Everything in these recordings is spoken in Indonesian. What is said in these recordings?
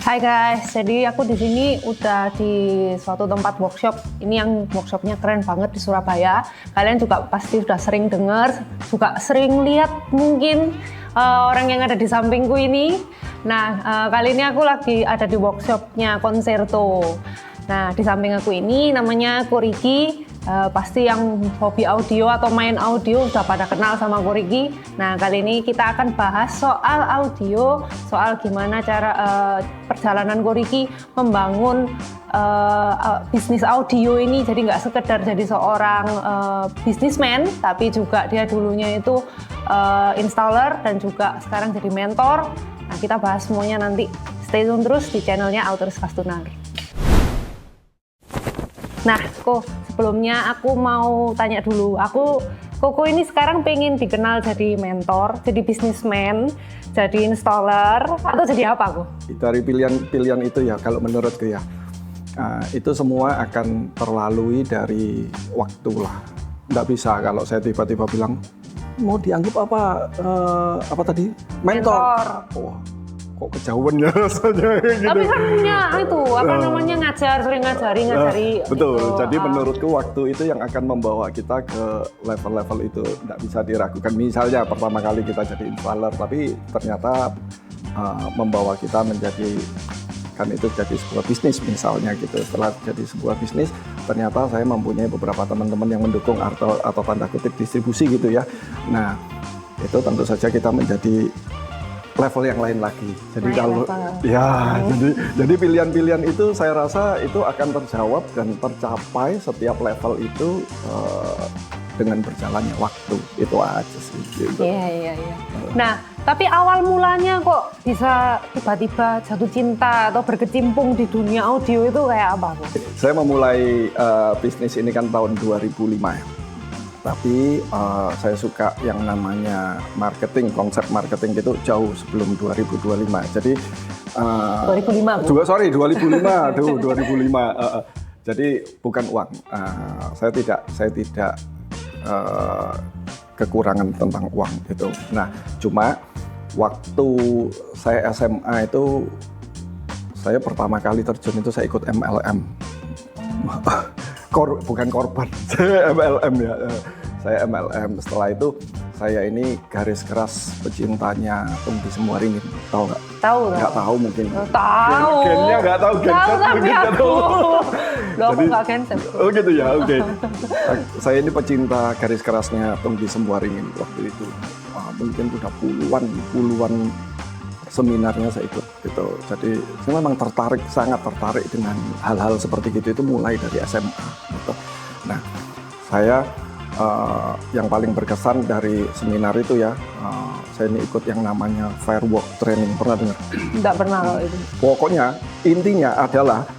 Hai guys, jadi aku di sini udah di suatu tempat workshop. Ini yang workshopnya keren banget di Surabaya. Kalian juga pasti sudah sering dengar, juga sering lihat mungkin orang yang ada di sampingku ini. Nah, kali ini aku lagi ada di workshopnya Concerto. Nah, di samping aku ini namanya Ko Riki. Pasti yang hobi audio atau main audio udah pada kenal sama Ko Riki. Nah, kali ini kita akan bahas soal audio, soal gimana cara perjalanan Ko Riki membangun bisnis audio ini. Jadi nggak sekedar jadi seorang businessman, tapi juga dia dulunya itu installer dan juga sekarang jadi mentor. Nah, kita bahas semuanya nanti. Stay tune terus di channelnya Autoris Fastunar. Nah, Ko, sebelumnya aku mau tanya dulu. Koko ini sekarang pengen dikenal jadi mentor, jadi businessman, jadi installer, atau jadi apa, Ko? Dari pilihan itu ya, kalau menurutku ya, itu semua akan terlalui dari waktu lah. Nggak bisa kalau saya tiba-tiba bilang, mau dianggap apa tadi? Mentor. Oh, kok kejauhan ya rasanya gitu. Tapi kan punya itu, namanya ngajar, sering ngajari. Betul, gitu. jadi menurutku waktu itu yang akan membawa kita ke level-level itu, nggak bisa diragukan. Misalnya pertama kali kita jadi installer, tapi ternyata membawa kita menjadi, kan itu jadi sebuah bisnis misalnya gitu. Setelah jadi sebuah bisnis, ternyata saya mempunyai beberapa teman-teman yang mendukung atau tanda kutip distribusi gitu ya. Nah, itu tentu saja kita menjadi level yang lain lagi. Jadi jadi pilihan-pilihan itu saya rasa itu akan terjawab dan tercapai setiap level itu dengan berjalannya waktu. Itu aja sih. Gitu. Iya. Nah, tapi awal mulanya kok bisa tiba-tiba jatuh cinta atau berkecimpung di dunia audio itu kayak apa, Ko? Saya memulai bisnis ini kan tahun 2005 ya. Tapi saya suka yang namanya marketing, konsep marketing itu jauh sebelum 2025. Jadi 2005. 2005. Jadi bukan uang. Saya tidak kekurangan tentang uang itu. Nah, cuma waktu saya SMA itu saya pertama kali terjun itu saya ikut MLM. Bukan korban, saya MLM ya. Saya MLM. Setelah itu saya ini garis keras pecintanya Tunggi Semwaringin. Tahu nggak? Tahu. Nggak tahu mungkin. Tahu. Gennya nggak tahu. Tahu tapi aku. Aku nggak genset. Oh gitu ya, oke. Saya ini pecinta garis kerasnya Tunggi Semwaringin waktu itu. Mungkin udah puluhan seminarnya saya ikut gitu. Jadi saya memang sangat tertarik dengan hal-hal seperti itu mulai dari SMA gitu. Nah, saya yang paling berkesan dari seminar itu ya, saya ini ikut yang namanya Firework Training. Pernah dengar? Enggak pernah kalau itu. Pokoknya intinya adalah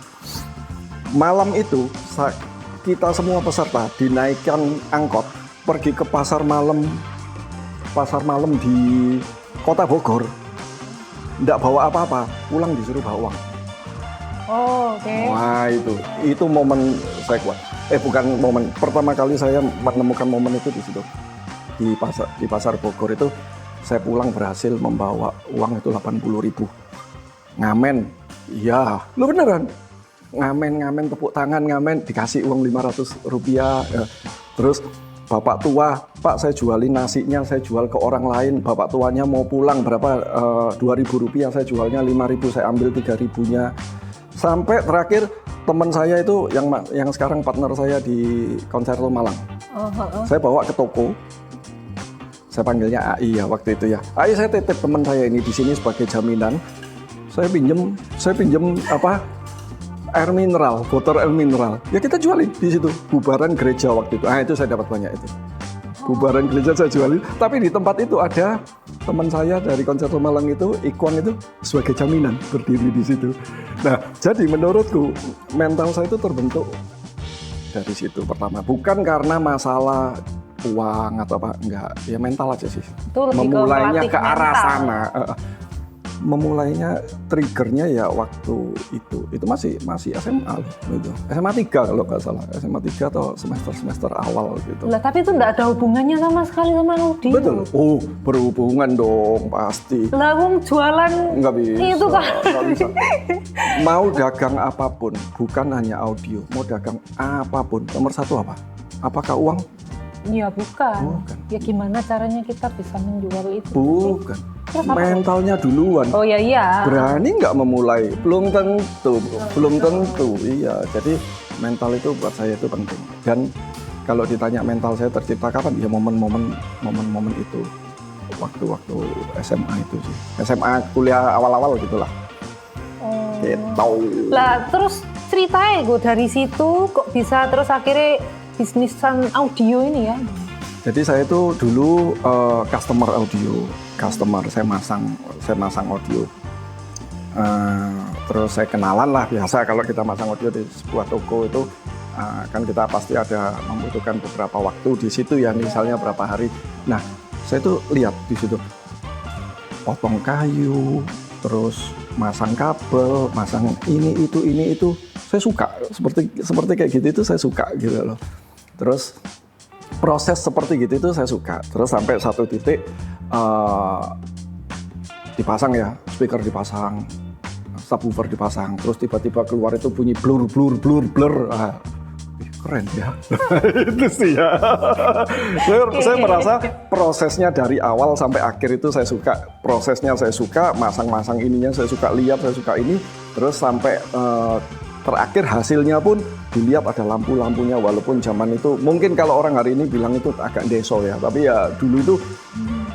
malam itu kita semua peserta dinaikkan angkot pergi ke pasar malam di Kota Bogor. Nggak bawa apa-apa, pulang disuruh bawa uang. Oh, oke. Wah, itu momen saya kuat. Bukan momen, pertama kali saya menemukan momen itu di situ. Di pasar Bogor itu, saya pulang berhasil membawa uang itu 80.000. Ngamen, iya, lu beneran. Ngamen, tepuk tangan, dikasih uang 500 rupiah. Terus bapak tua, Pak saya jualin nasinya, saya jual ke orang lain. Bapak tuanya mau pulang berapa? 2.000 rupiah, saya jualnya 5.000, saya ambil 3.000-nya. Sampai terakhir teman saya itu yang sekarang partner saya di Concerto Malang. Saya bawa ke toko. Saya panggilnya AI ya waktu itu ya. AI, saya titip teman saya ini di sini sebagai jaminan. Saya pinjem air mineral, botol air mineral. Ya kita jualin di situ. Bubaran gereja waktu itu. Itu saya dapat banyak itu. Bubaran gereja saya jualin. Tapi di tempat itu ada teman saya dari Concerto Malang itu, Ikhwan itu sebagai jaminan berdiri di situ. Nah, jadi menurutku mental saya itu terbentuk dari situ pertama. Bukan karena masalah uang atau apa, enggak. Ya mental aja sih. Itu lebih memulainya ke arah mental. sana. memulainya triggernya ya waktu itu masih SMA loh gitu. SMA 3 kalau nggak salah, SMA 3 atau semester awal gitu. Lah tapi itu nggak ada hubungannya sama sekali sama audio. Betul. Oh, berhubungan dong pasti. Lah wong jualan Nggak bisa. itu kan. Nggak bisa. Mau dagang apapun, bukan hanya audio, mau dagang apapun, nomor satu apa? Apakah uang? Ya bukan. Bukan. Ya gimana caranya kita bisa menjual itu? Bukan. Terus apa? Mentalnya duluan. Oh ya iya. Berani nggak memulai? Belum tentu. Iya, jadi mental itu buat saya itu penting. Dan kalau ditanya mental saya tercipta kapan? Ya momen-momen itu. Waktu-waktu SMA itu sih. SMA kuliah awal-awal gitulah. Oh. Gitu. Lah terus ceritanya gue dari situ kok bisa terus akhirnya bisnisan audio ini ya? Jadi saya itu dulu customer audio, saya masang audio. Terus saya kenalan lah, biasa kalau kita masang audio di sebuah toko itu kan kita pasti ada membutuhkan beberapa waktu di situ ya, misalnya berapa hari. Nah, saya itu lihat di situ potong kayu, terus masang kabel, masang ini itu. Saya suka seperti kayak gitu itu saya suka gitu loh. Terus proses seperti gitu itu saya suka. Terus sampai satu titik dipasang ya, speaker dipasang, subwoofer dipasang, terus tiba-tiba keluar itu bunyi blur. Keren ya. Itu sih ya. Saya merasa prosesnya dari awal sampai akhir itu saya suka. Prosesnya saya suka, masang-masang ininya saya suka, lihat saya suka ini, terus sampai terakhir hasilnya pun dilihat ada lampu-lampunya, walaupun zaman itu mungkin kalau orang hari ini bilang itu agak deso ya, tapi ya dulu itu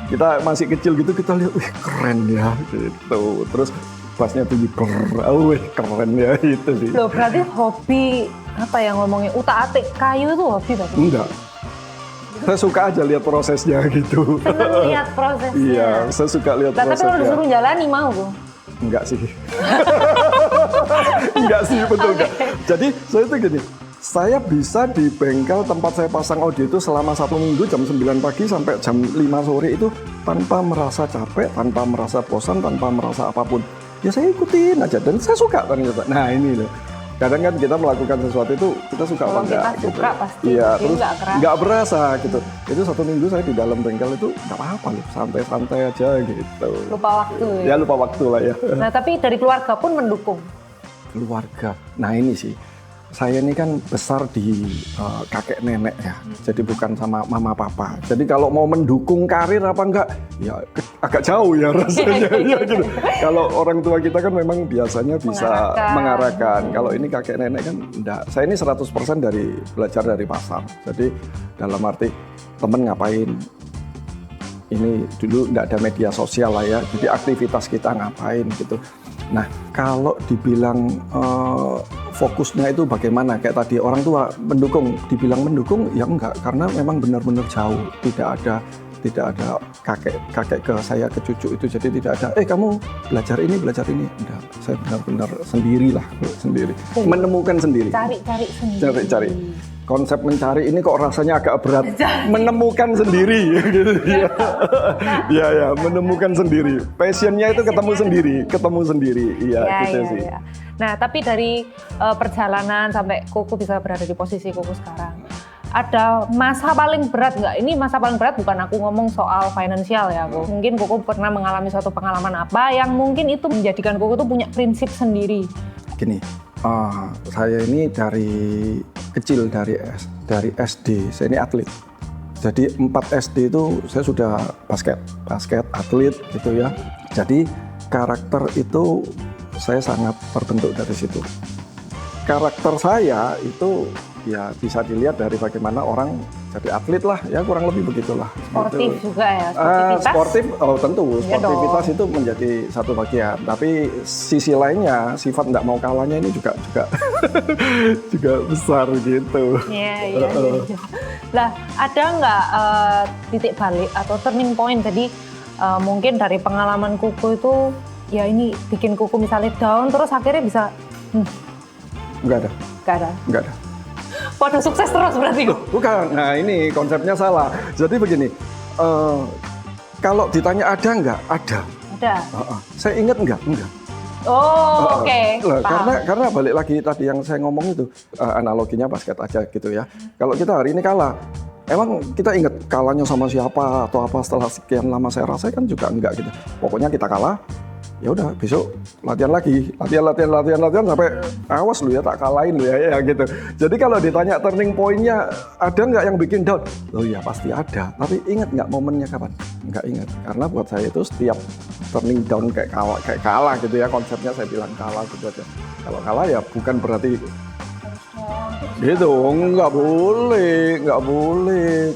kita masih kecil gitu kita lihat, wih keren ya gitu. Terus bassnya bunyi wih keren ya itu sih. Loh berarti hobi apa yang ngomongnya utak-atik kayu itu hobi berarti? Enggak. Saya suka aja lihat prosesnya gitu. Seneng lihat prosesnya. Iya, saya suka lihat Tapi prosesnya. kalau disuruh jalani mau gue? Enggak sih. Enggak sih, betul enggak. Jadi saya itu gini, saya bisa di bengkel tempat saya pasang audio itu selama 1 minggu jam 9 pagi sampai jam 5 sore itu tanpa merasa capek, tanpa merasa bosan, tanpa merasa apapun. Ya saya ikutin aja dan saya suka ternyata. Nah ini loh. Kadang kan kita melakukan sesuatu itu kita suka apa enggak kita gitu. suka pasti. Iya, Jadi terus nggak nggak berasa gitu. Itu 1 minggu saya di dalam bengkel itu nggak apa-apa loh, santai-santai aja gitu. Lupa waktu ya? Ya lupa waktu lah ya. Nah tapi dari keluarga pun mendukung? Keluarga, nah ini sih, saya ini kan besar di kakek nenek ya, jadi bukan sama mama papa. Jadi kalau mau mendukung karir apa enggak, ya agak jauh ya rasanya. Ya, gitu. Kalau orang tua kita kan memang biasanya bisa mengarahkan. Kalau ini kakek nenek kan enggak. Saya ini 100% dari belajar dari pasar. Jadi dalam arti temen ngapain, ini dulu enggak ada media sosial lah ya, jadi aktivitas kita ngapain gitu. Nah, kalau dibilang fokusnya itu bagaimana? Kayak tadi orang tua mendukung, dibilang mendukung ya enggak, karena memang benar-benar jauh, tidak ada kakek ke saya ke cucu itu, jadi tidak ada kamu belajar ini enggak. Saya benar-benar sendiri menemukan sendiri. Cari sendiri. Cari. Konsep mencari ini kok rasanya agak berat. Menemukan sendiri gitu ya. Menemukan sendiri. Passionnya itu ketemu sendiri. Iya, gitu sih. Ya. Nah, tapi dari perjalanan sampai Koko bisa berada di posisi Koko sekarang, ada masa paling berat nggak? Ini masa paling berat bukan aku ngomong soal finansial ya, Koko. Mungkin Koko pernah mengalami suatu pengalaman apa yang mungkin itu menjadikan Koko tuh punya prinsip sendiri. Gini, saya ini dari kecil, dari SD, saya ini atlet. Jadi 4 SD itu saya sudah basket atlet gitu ya. Jadi karakter itu saya sangat terbentuk dari situ. Karakter saya itu ya bisa dilihat dari bagaimana orang jadi atlet lah, ya kurang lebih begitulah. Sportif gitu. juga ya, Sportif, tentu ya sportivitas itu menjadi satu bagian. Tapi sisi lainnya, sifat nggak mau kalahnya ini juga besar gitu. Iya. Lah, ada nggak titik balik atau turning point? Jadi mungkin dari pengalaman Koko itu, ya ini bikin Koko misalnya down, terus akhirnya bisa Nggak ada. Pada sukses terus berarti? Bukan, nah ini konsepnya salah. Jadi begini, kalau ditanya ada nggak? Ada. Ada. Saya ingat enggak? Oh, oke. Lah, karena balik lagi tadi yang saya ngomong itu analoginya basket aja gitu ya. Kalau kita hari ini kalah, emang kita ingat kalahnya sama siapa atau apa setelah sekian lama, saya rasa kan juga enggak gitu. Pokoknya kita kalah, ya udah besok latihan lagi, latihan sampai awas lu ya tak kalahin lu ya gitu. Jadi kalau ditanya turning point-nya ada nggak yang bikin down? Oh iya pasti ada. Tapi ingat nggak momennya kapan? Nggak ingat. Karena buat saya itu setiap turning down kayak kalah gitu ya, konsepnya saya bilang kalah gitu aja. Kalau kalah ya bukan berarti gitu, nggak boleh.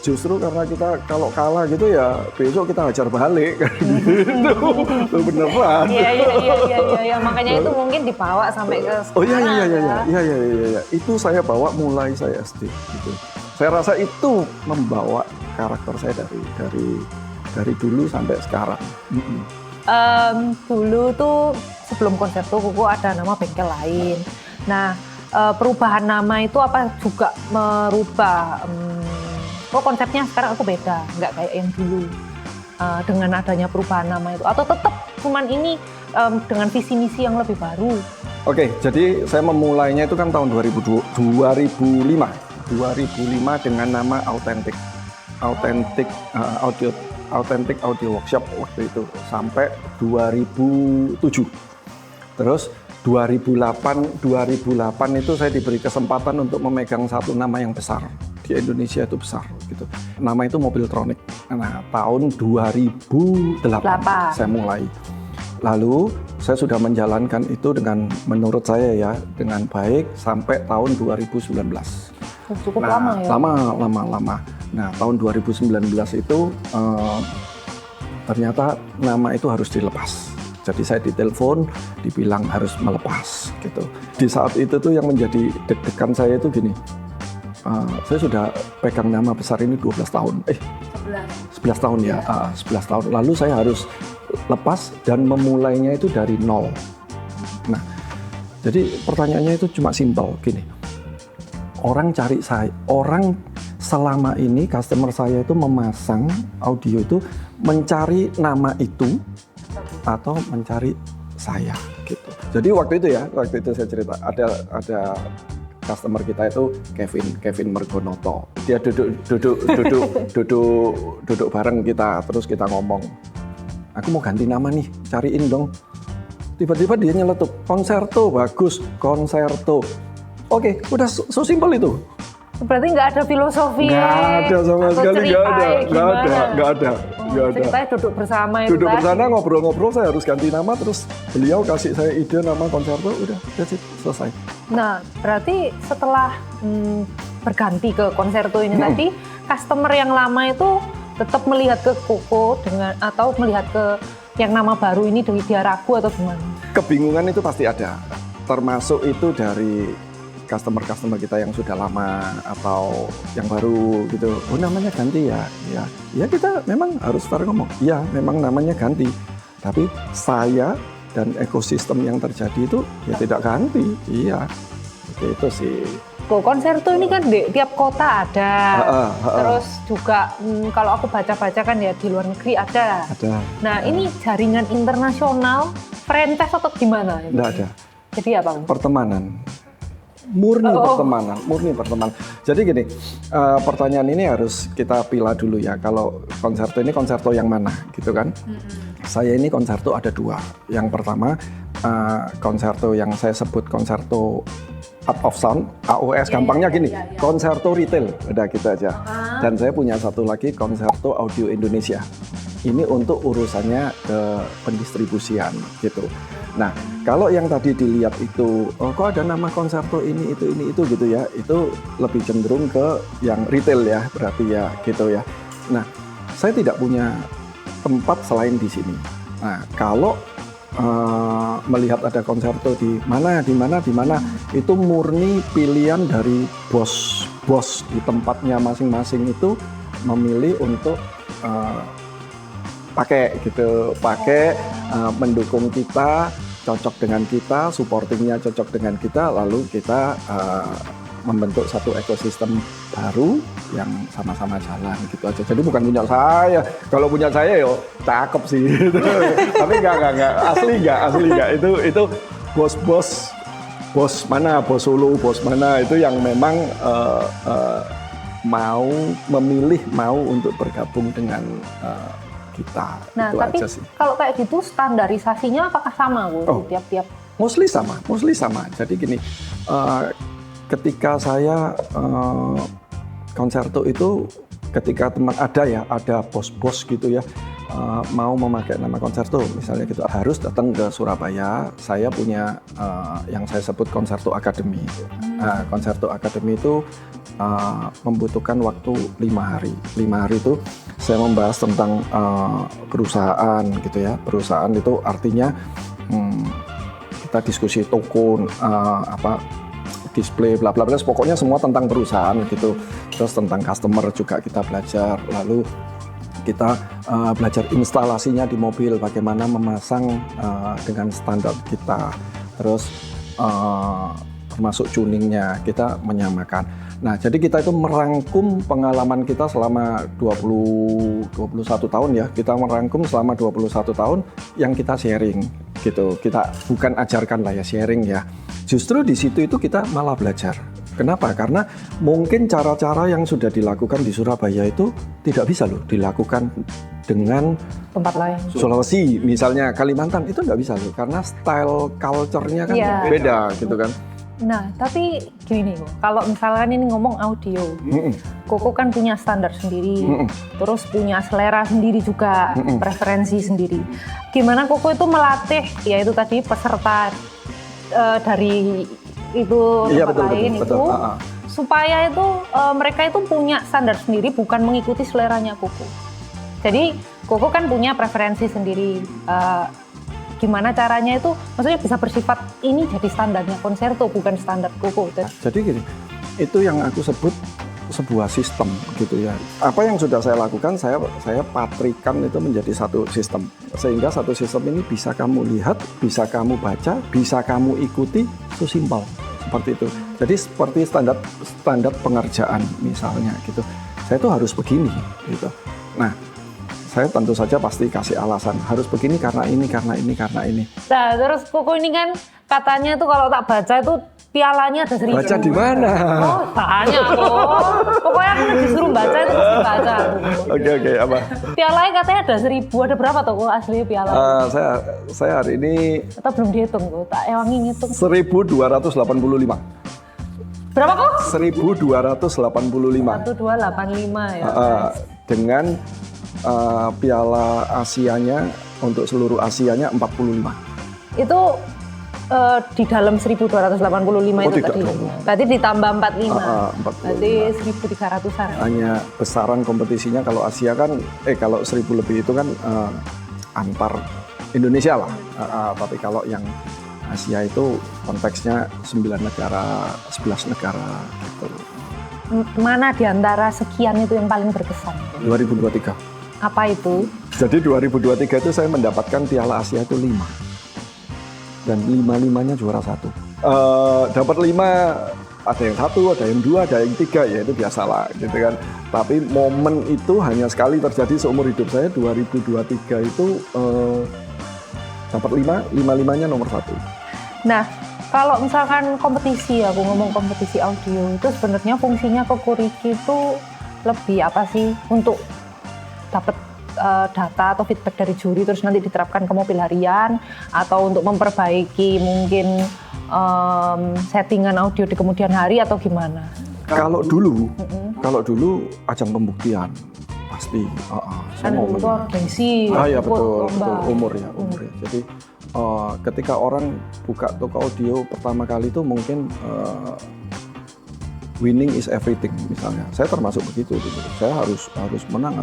Justru karena kita kalau kalah gitu ya besok kita hajar balik kan gitu. Beneran. Iya. Makanya itu mungkin dibawa sampai ke sekarang. Oh iya. Itu saya bawa mulai saya SD gitu. Saya rasa itu membawa karakter saya dari dulu sampai sekarang. Dulu tuh sebelum Konserto Kuku ada nama bengkel lain. Nah, perubahan nama itu apa juga merubah konsepnya sekarang aku beda, nggak kayak yang dulu dengan adanya perubahan nama itu, atau tetap cuman ini dengan visi misi yang lebih baru. Oke, jadi saya memulainya itu kan tahun 2005 dengan nama Authentic Audio Workshop waktu itu sampai 2007. Terus 2008 itu saya diberi kesempatan untuk memegang satu nama yang besar di Indonesia, itu besar gitu. Nama itu Mobiltronic. Nah, tahun 2008 saya mulai. Lalu saya sudah menjalankan itu dengan, menurut saya ya, dengan baik sampai tahun 2019. Cukup lama ya? Lama. Nah, tahun 2019 itu ternyata nama itu harus dilepas. Jadi saya ditelepon, dibilang harus melepas gitu. Di saat itu tuh yang menjadi deg-degan saya itu gini, saya sudah pegang nama besar ini 12 tahun. 11 tahun ya, 11 tahun. Lalu saya harus lepas dan memulainya itu dari nol. Nah, jadi pertanyaannya itu cuma simpel gini. Orang cari saya, orang selama ini customer saya itu memasang audio itu mencari nama itu atau mencari saya gitu. Jadi waktu itu saya cerita ada customer kita itu Kevin Mergonoto. Dia duduk bareng kita, terus kita ngomong, aku mau ganti nama nih, cariin dong. Tiba-tiba dia nyeletuk, Konserto bagus, Konserto. Oke, udah so simpel itu. Berarti nggak ada filosofi. Nggak ada sama sekali, nggak ada. Ceritanya duduk bersama itu. Duduk bersama ngobrol-ngobrol, saya harus ganti nama, terus beliau kasih saya ide nama Konserto, udah that's it, selesai. Nah, berarti setelah berganti ke Konserto ini tadi, customer yang lama itu tetap melihat ke Koko dengan, atau melihat ke yang nama baru ini dia ragu atau gimana? Kebingungan itu pasti ada, termasuk itu dari customer kita yang sudah lama atau yang baru gitu. Oh, namanya ganti ya kita memang harus fair ngomong. Ya memang namanya ganti, tapi saya dan ekosistem yang terjadi itu ya tidak ganti. Iya, itu sih. Konserto ini kan di tiap kota ada. Terus juga kalau aku baca-baca kan ya di luar negeri ada. Nah, ini jaringan internasional, franchise atau gimana? Tidak ada. Jadi apa? Pertemanan. Murni pertemanan. Jadi gini, pertanyaan ini harus kita pilih dulu ya. Kalau Konserto ini Konserto yang mana gitu kan? Saya ini Konserto ada dua. Yang pertama Konserto yang saya sebut Konserto Art of Sound, AOS, gampangnya gini, Konserto Retail, udah gitu aja. Dan saya punya satu lagi Konserto Audio Indonesia. Ini untuk urusannya ke pendistribusian gitu. Nah, kalau yang tadi dilihat itu, kok ada nama Konserto ini itu gitu ya, itu lebih cenderung ke yang retail ya, berarti ya gitu ya. Nah, saya tidak punya tempat selain di sini. Nah, kalau melihat ada Konserto di mana, itu murni pilihan dari bos di tempatnya masing-masing itu memilih untuk pakai mendukung kita, cocok dengan kita, supportingnya cocok dengan kita, lalu kita membentuk satu ekosistem baru yang sama-sama jalan gitu aja. Jadi bukan punya saya. Kalau punya saya yo cakep sih. Tapi enggak. Asli enggak. Itu bos mana, bos Solo, bos mana itu yang memang mau untuk bergabung dengan kita. Nah, itu tapi aja sih. kalau kayak gitu standarisasinya apakah sama Bu di tiap-tiap? Mostly sama. Jadi gini, ketika saya konserto itu, ketika teman ada bos-bos gitu ya, mau memakai nama konserto, misalnya gitu, harus datang ke Surabaya. Saya punya yang saya sebut konserto akademi. Konserto akademi itu membutuhkan waktu 5 hari. 5 hari itu saya membahas tentang perusahaan gitu ya. Perusahaan itu artinya kita diskusi tokun, display, bla bla bla, pokoknya semua tentang perusahaan gitu. Terus tentang customer juga kita belajar. Lalu kita belajar instalasinya di mobil, bagaimana memasang dengan standar kita. Terus termasuk tuningnya kita menyamakan. Nah, jadi kita itu merangkum pengalaman kita selama 21 tahun ya. Kita merangkum selama 21 tahun yang kita sharing gitu. Kita bukan ajarkan lah ya, sharing ya. Justru di situ itu kita malah belajar. Kenapa? Karena mungkin cara-cara yang sudah dilakukan di Surabaya itu tidak bisa loh dilakukan dengan Tempat lain. Sulawesi, misalnya Kalimantan, itu nggak bisa loh. Karena style culture-nya kan beda gitu kan. Nah, tapi gini loh, kalau misalkan ini ngomong audio, Koko kan punya standar sendiri, terus punya selera sendiri juga, preferensi sendiri. Gimana Koko itu melatih, ya itu tadi peserta dari itu tempat lain itu, supaya itu mereka itu punya standar sendiri, bukan mengikuti seleranya Koko. Jadi Koko kan punya preferensi sendiri. Gimana caranya itu, maksudnya bisa bersifat ini jadi standarnya konserto, bukan standar Koko. Jadi gini, itu yang aku sebut sebuah sistem gitu ya. Apa yang sudah saya lakukan, saya patrikan itu menjadi satu sistem. Sehingga satu sistem ini bisa kamu lihat, bisa kamu baca, bisa kamu ikuti, itu simpel. Seperti itu. Jadi seperti standar pengerjaan misalnya gitu. Saya itu harus begini gitu. Nah, saya tentu saja pasti kasih alasan harus begini karena ini. Nah, terus Koko ini kan katanya tuh kalau tak baca itu pialanya ada 1000. Baca di mana? Oh, banyak kok. Pokoknya aku disuruh baca itu pasti baca. Oke, apa? Pialanya katanya ada 1000. Ada berapa tuh kok asli piala? Saya hari ini Atau belum dihitung kok? Tak ewangi ngitung. 1285. Berapa kok? 1285. 1285 ya. Dengan Piala Asianya untuk seluruh Asianya 45. Itu di dalam 1285 itu tadi. Berarti ditambah 45. Berarti 1300-an. Hanya besaran kompetisinya kalau Asia kan kalau 1000 lebih itu kan antar Indonesia lah. Tapi kalau yang Asia itu konteksnya 9 negara, 11 negara gitu. Mana di antara sekian itu yang paling berkesan? 2023. Apa itu? Jadi 2023 itu saya mendapatkan Piala Asia itu 5. Dan 5-5-nya juara 1. Dapat 5, ada yang 1, ada yang 2, ada yang 3, ya itu biasalah gitu kan. Tapi momen itu hanya sekali terjadi seumur hidup saya. 2023 itu dapat 5-5-nya nomor 1. Nah, kalau misalkan kompetisi, aku ngomong kompetisi audio, itu sebenarnya fungsinya Kokoriki itu lebih apa sih? Untuk dapat data atau feedback dari juri terus nanti diterapkan ke mobil harian, atau untuk memperbaiki mungkin settingan audio di kemudian hari, atau gimana? Kalau dulu ajang pembuktian pasti. Kan itu gengsi. Ya betul, umur ya. Jadi ketika orang buka toko audio pertama kali itu mungkin winning is everything misalnya. Saya termasuk begitu gitu. Saya harus menang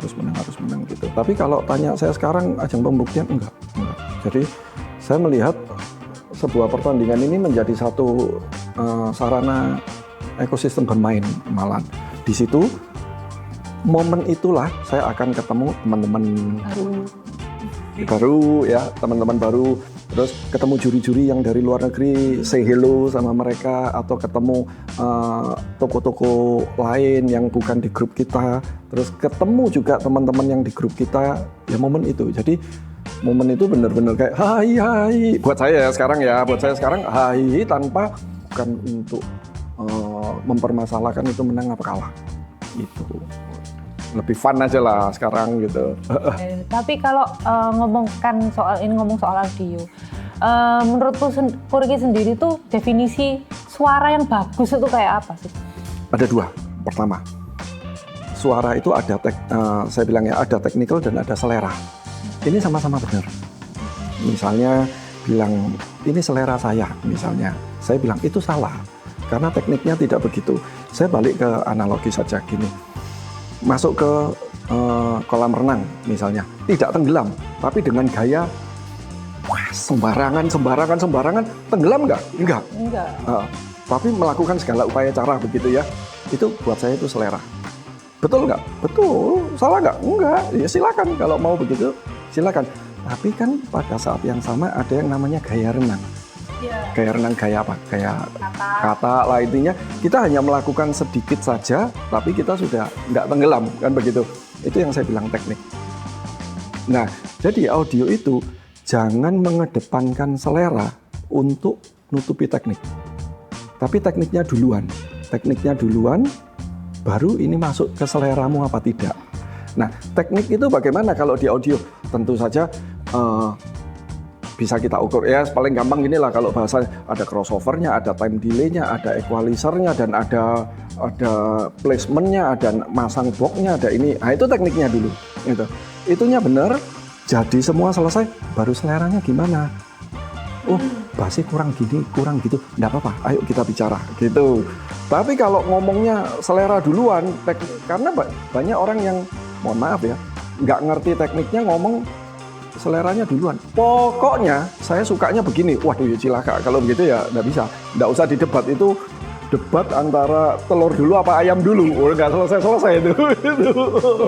gitu. Tapi kalau tanya saya sekarang ajang pembuktian enggak. Jadi saya melihat sebuah pertandingan ini menjadi satu sarana ekosistem bermain malah. Di situ momen itulah saya akan ketemu teman-teman baru ya, teman-teman baru. terus ketemu juri-juri yang dari luar negeri, say hello sama mereka, atau ketemu toko-toko lain yang bukan di grup kita, terus ketemu juga teman-teman yang di grup kita, ya momen itu. Jadi momen itu benar-benar kayak hai buat saya sekarang hai tanpa bukan untuk mempermasalahkan itu menang apa kalah, itu lebih fun aja lah sekarang gitu. Tapi kalau ngomong soal audio, menurutku Kuriki sendiri tuh definisi suara yang bagus itu kayak apa sih? Ada dua. Pertama, suara itu ada saya bilang ya, ada technical dan ada selera. Ini sama-sama benar. Misalnya bilang ini selera saya, misalnya saya bilang itu salah karena tekniknya tidak begitu. Saya balik ke analogi saja gini. Masuk ke kolam renang misalnya, tidak tenggelam, tapi dengan gaya sembarangan, tenggelam nggak? Enggak. Tapi melakukan segala upaya cara begitu ya, itu buat saya itu selera. Betul nggak? Betul. Salah nggak? Enggak. Ya silakan kalau mau begitu, silakan. Tapi kan pada saat yang sama ada yang namanya gaya renang. Gaya renang, gaya apa? Gaya kata lah, intinya kita hanya melakukan sedikit saja, tapi kita sudah nggak tenggelam, kan begitu. Itu yang saya bilang teknik. Nah, jadi audio itu jangan mengedepankan selera untuk nutupi teknik. Tapi tekniknya duluan, baru ini masuk ke seleramu apa tidak. Nah, teknik itu bagaimana kalau di audio? Tentu saja bisa kita ukur ya, paling gampang gini lah kalau bahasa, ada crossovernya, ada time delay-nya, ada equalizer-nya, dan ada placement-nya, ada masang box-nya, ada ini. Nah, itu tekniknya dulu gitu. Itunya benar, jadi semua selesai, baru seleranya gimana. Oh, bassnya kurang gini, kurang gitu, enggak apa-apa, ayo kita bicara gitu. Tapi kalau ngomongnya selera duluan, karena banyak orang yang, mohon maaf ya, nggak ngerti tekniknya, ngomong seleranya duluan. Pokoknya saya sukanya begini. Waduh, ya cilaka. Kalau begitu ya nggak bisa. Nggak usah didebat. Itu debat antara telur dulu apa ayam dulu. Nggak selesai itu.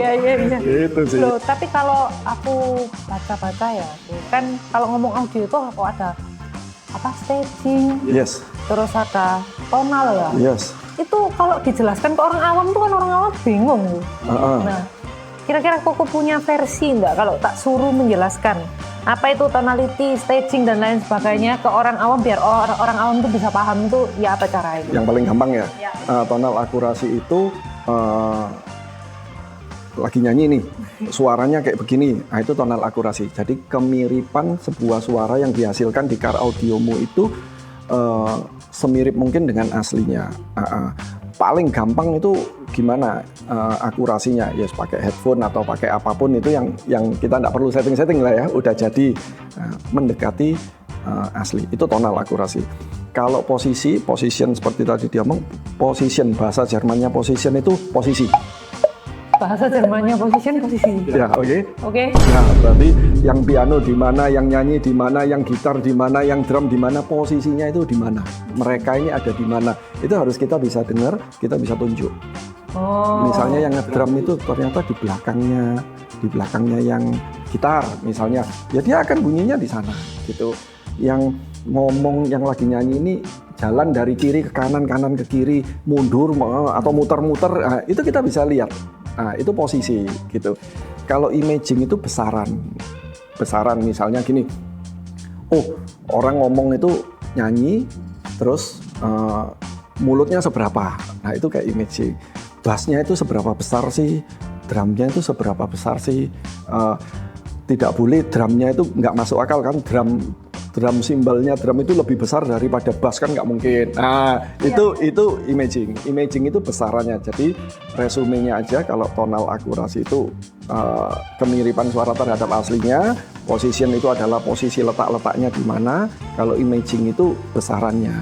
Iya. Gitu sih. Loh, tapi kalau aku baca-baca ya, kan kalau ngomong audio itu kok ada apa, staging. Yes. Terus ada tonal ya. Yes. Itu kalau dijelaskan ke orang awam tuh kan orang awam bingung. Nah, kira-kira Koko punya versi enggak kalau tak suruh menjelaskan apa itu tonality, staging dan lain sebagainya ke orang awam, biar orang awam itu bisa paham itu ya apa caranya? Yang paling gampang ya, tonal akurasi itu lagi nyanyi nih, suaranya kayak begini, nah itu tonal akurasi. Jadi kemiripan sebuah suara yang dihasilkan di car audiomu itu semirip mungkin dengan aslinya. Paling gampang itu gimana akurasinya, ya pakai headphone atau pakai apapun itu yang kita nggak perlu setting lah ya, udah jadi mendekati asli. Itu tonal akurasi. Kalau position seperti tadi dia ngomong, position, bahasa Jermannya position itu posisi. Bahasa Jermannya posisi. Ya, oke. Nah, berarti yang piano di mana, yang nyanyi di mana, yang gitar di mana, yang drum di mana, posisinya itu di mana. Mereka ini ada di mana. Itu harus kita bisa dengar, kita bisa tunjuk. Misalnya yang ngedrum itu ternyata di belakangnya yang gitar misalnya. Ya dia akan bunyinya di sana gitu. Yang ngomong, yang lagi nyanyi ini jalan dari kiri ke kanan, kanan ke kiri, mundur atau muter-muter, nah, itu kita bisa lihat. Nah, itu posisi gitu. Kalau imaging itu besaran misalnya gini. Oh, orang ngomong itu nyanyi, terus mulutnya seberapa. Nah, itu kayak imaging. Bassnya itu seberapa besar sih? Drumnya itu seberapa besar sih? Tidak boleh drumnya itu nggak masuk akal kan? Drum simbalnya, drum itu lebih besar daripada bass kan nggak mungkin. Nah, itu imaging. Imaging itu besarannya. Jadi resumenya aja kalau tonal akurasi itu kemiripan suara terhadap aslinya, position itu adalah posisi letak-letaknya di mana. Kalau imaging itu besarannya,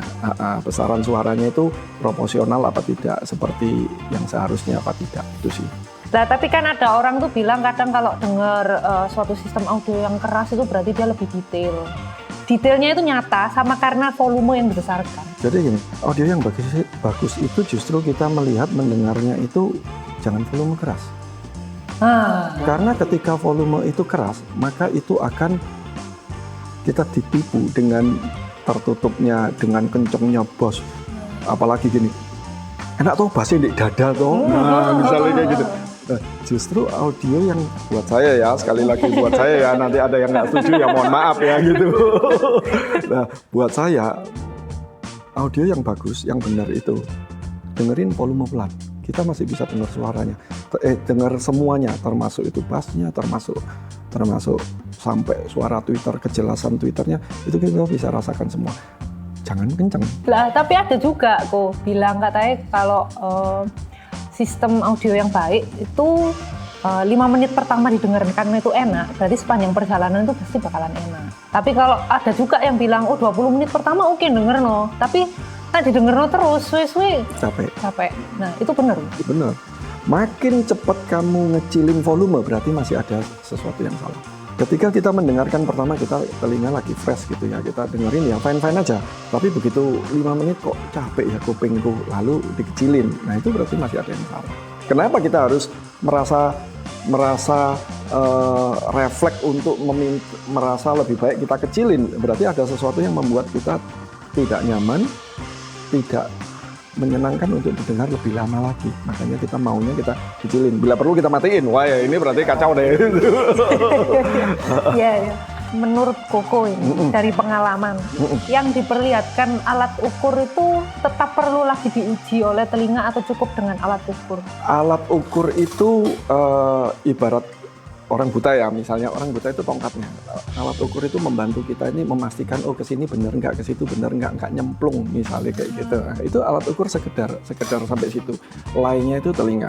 besaran suaranya itu proporsional apa tidak, seperti yang seharusnya apa tidak, itu sih. Nah, tapi kan ada orang tuh bilang kadang kalau dengar suatu sistem audio yang keras itu berarti dia lebih detail. Detailnya itu nyata sama karena volume yang dibesarkan. Jadi gini, audio yang bagus itu justru kita mendengarnya itu jangan volume keras. Karena ketika volume itu keras, maka itu akan kita ditipu dengan tertutupnya, dengan kencengnya bos. Apalagi gini, enak tuh bassnya di dada tuh, nah misalnya kayak gitu. Nah, justru audio yang buat saya ya, sekali lagi buat saya ya, nanti ada yang nggak setuju ya mohon maaf ya gitu. Nah, buat saya audio yang bagus, yang benar itu dengerin volume pelan. Kita masih bisa dengar suaranya, dengar semuanya, termasuk itu bassnya, termasuk sampai suara Twitter, kejelasan Twitternya, itu kita bisa rasakan semua. Jangan kenceng. Lah, tapi ada juga kok bilang katanya kalau sistem audio yang baik itu 5 menit pertama didengarkan itu enak, berarti sepanjang perjalanan itu pasti bakalan enak. Tapi kalau ada juga yang bilang, 20 menit pertama oke denger no, tapi kan didengar no terus, suwe-suwe capek. Nah, itu benar. Benar. Makin cepat kamu ngecilin volume, berarti masih ada sesuatu yang salah. Ketika kita mendengarkan pertama, kita telinga lagi fresh gitu ya, kita dengerin ya fine-fine aja. Tapi begitu 5 menit kok capek ya kupingku, lalu dikecilin. Nah, itu berarti masih ada yang salah. Kenapa kita harus merasa refleks untuk merasa lebih baik kita kecilin? Berarti ada sesuatu yang membuat kita tidak nyaman, tidak menyenangkan untuk didengar lebih lama lagi. Makanya kita maunya kita kecilin. Bila perlu kita matiin. Wah ya ini berarti kacau deh. Iya. Menurut Koko ini dari pengalaman yang diperlihatkan alat ukur itu tetap perlu lagi diuji oleh telinga atau cukup dengan alat ukur? Alat ukur itu ibarat orang buta ya, misalnya orang buta itu tongkatnya. Alat ukur itu membantu kita ini memastikan ke sini benar nggak, ke situ benar nggak nyemplung misalnya kayak gitu. Nah, itu alat ukur sekedar sampai situ. Lainnya itu telinga.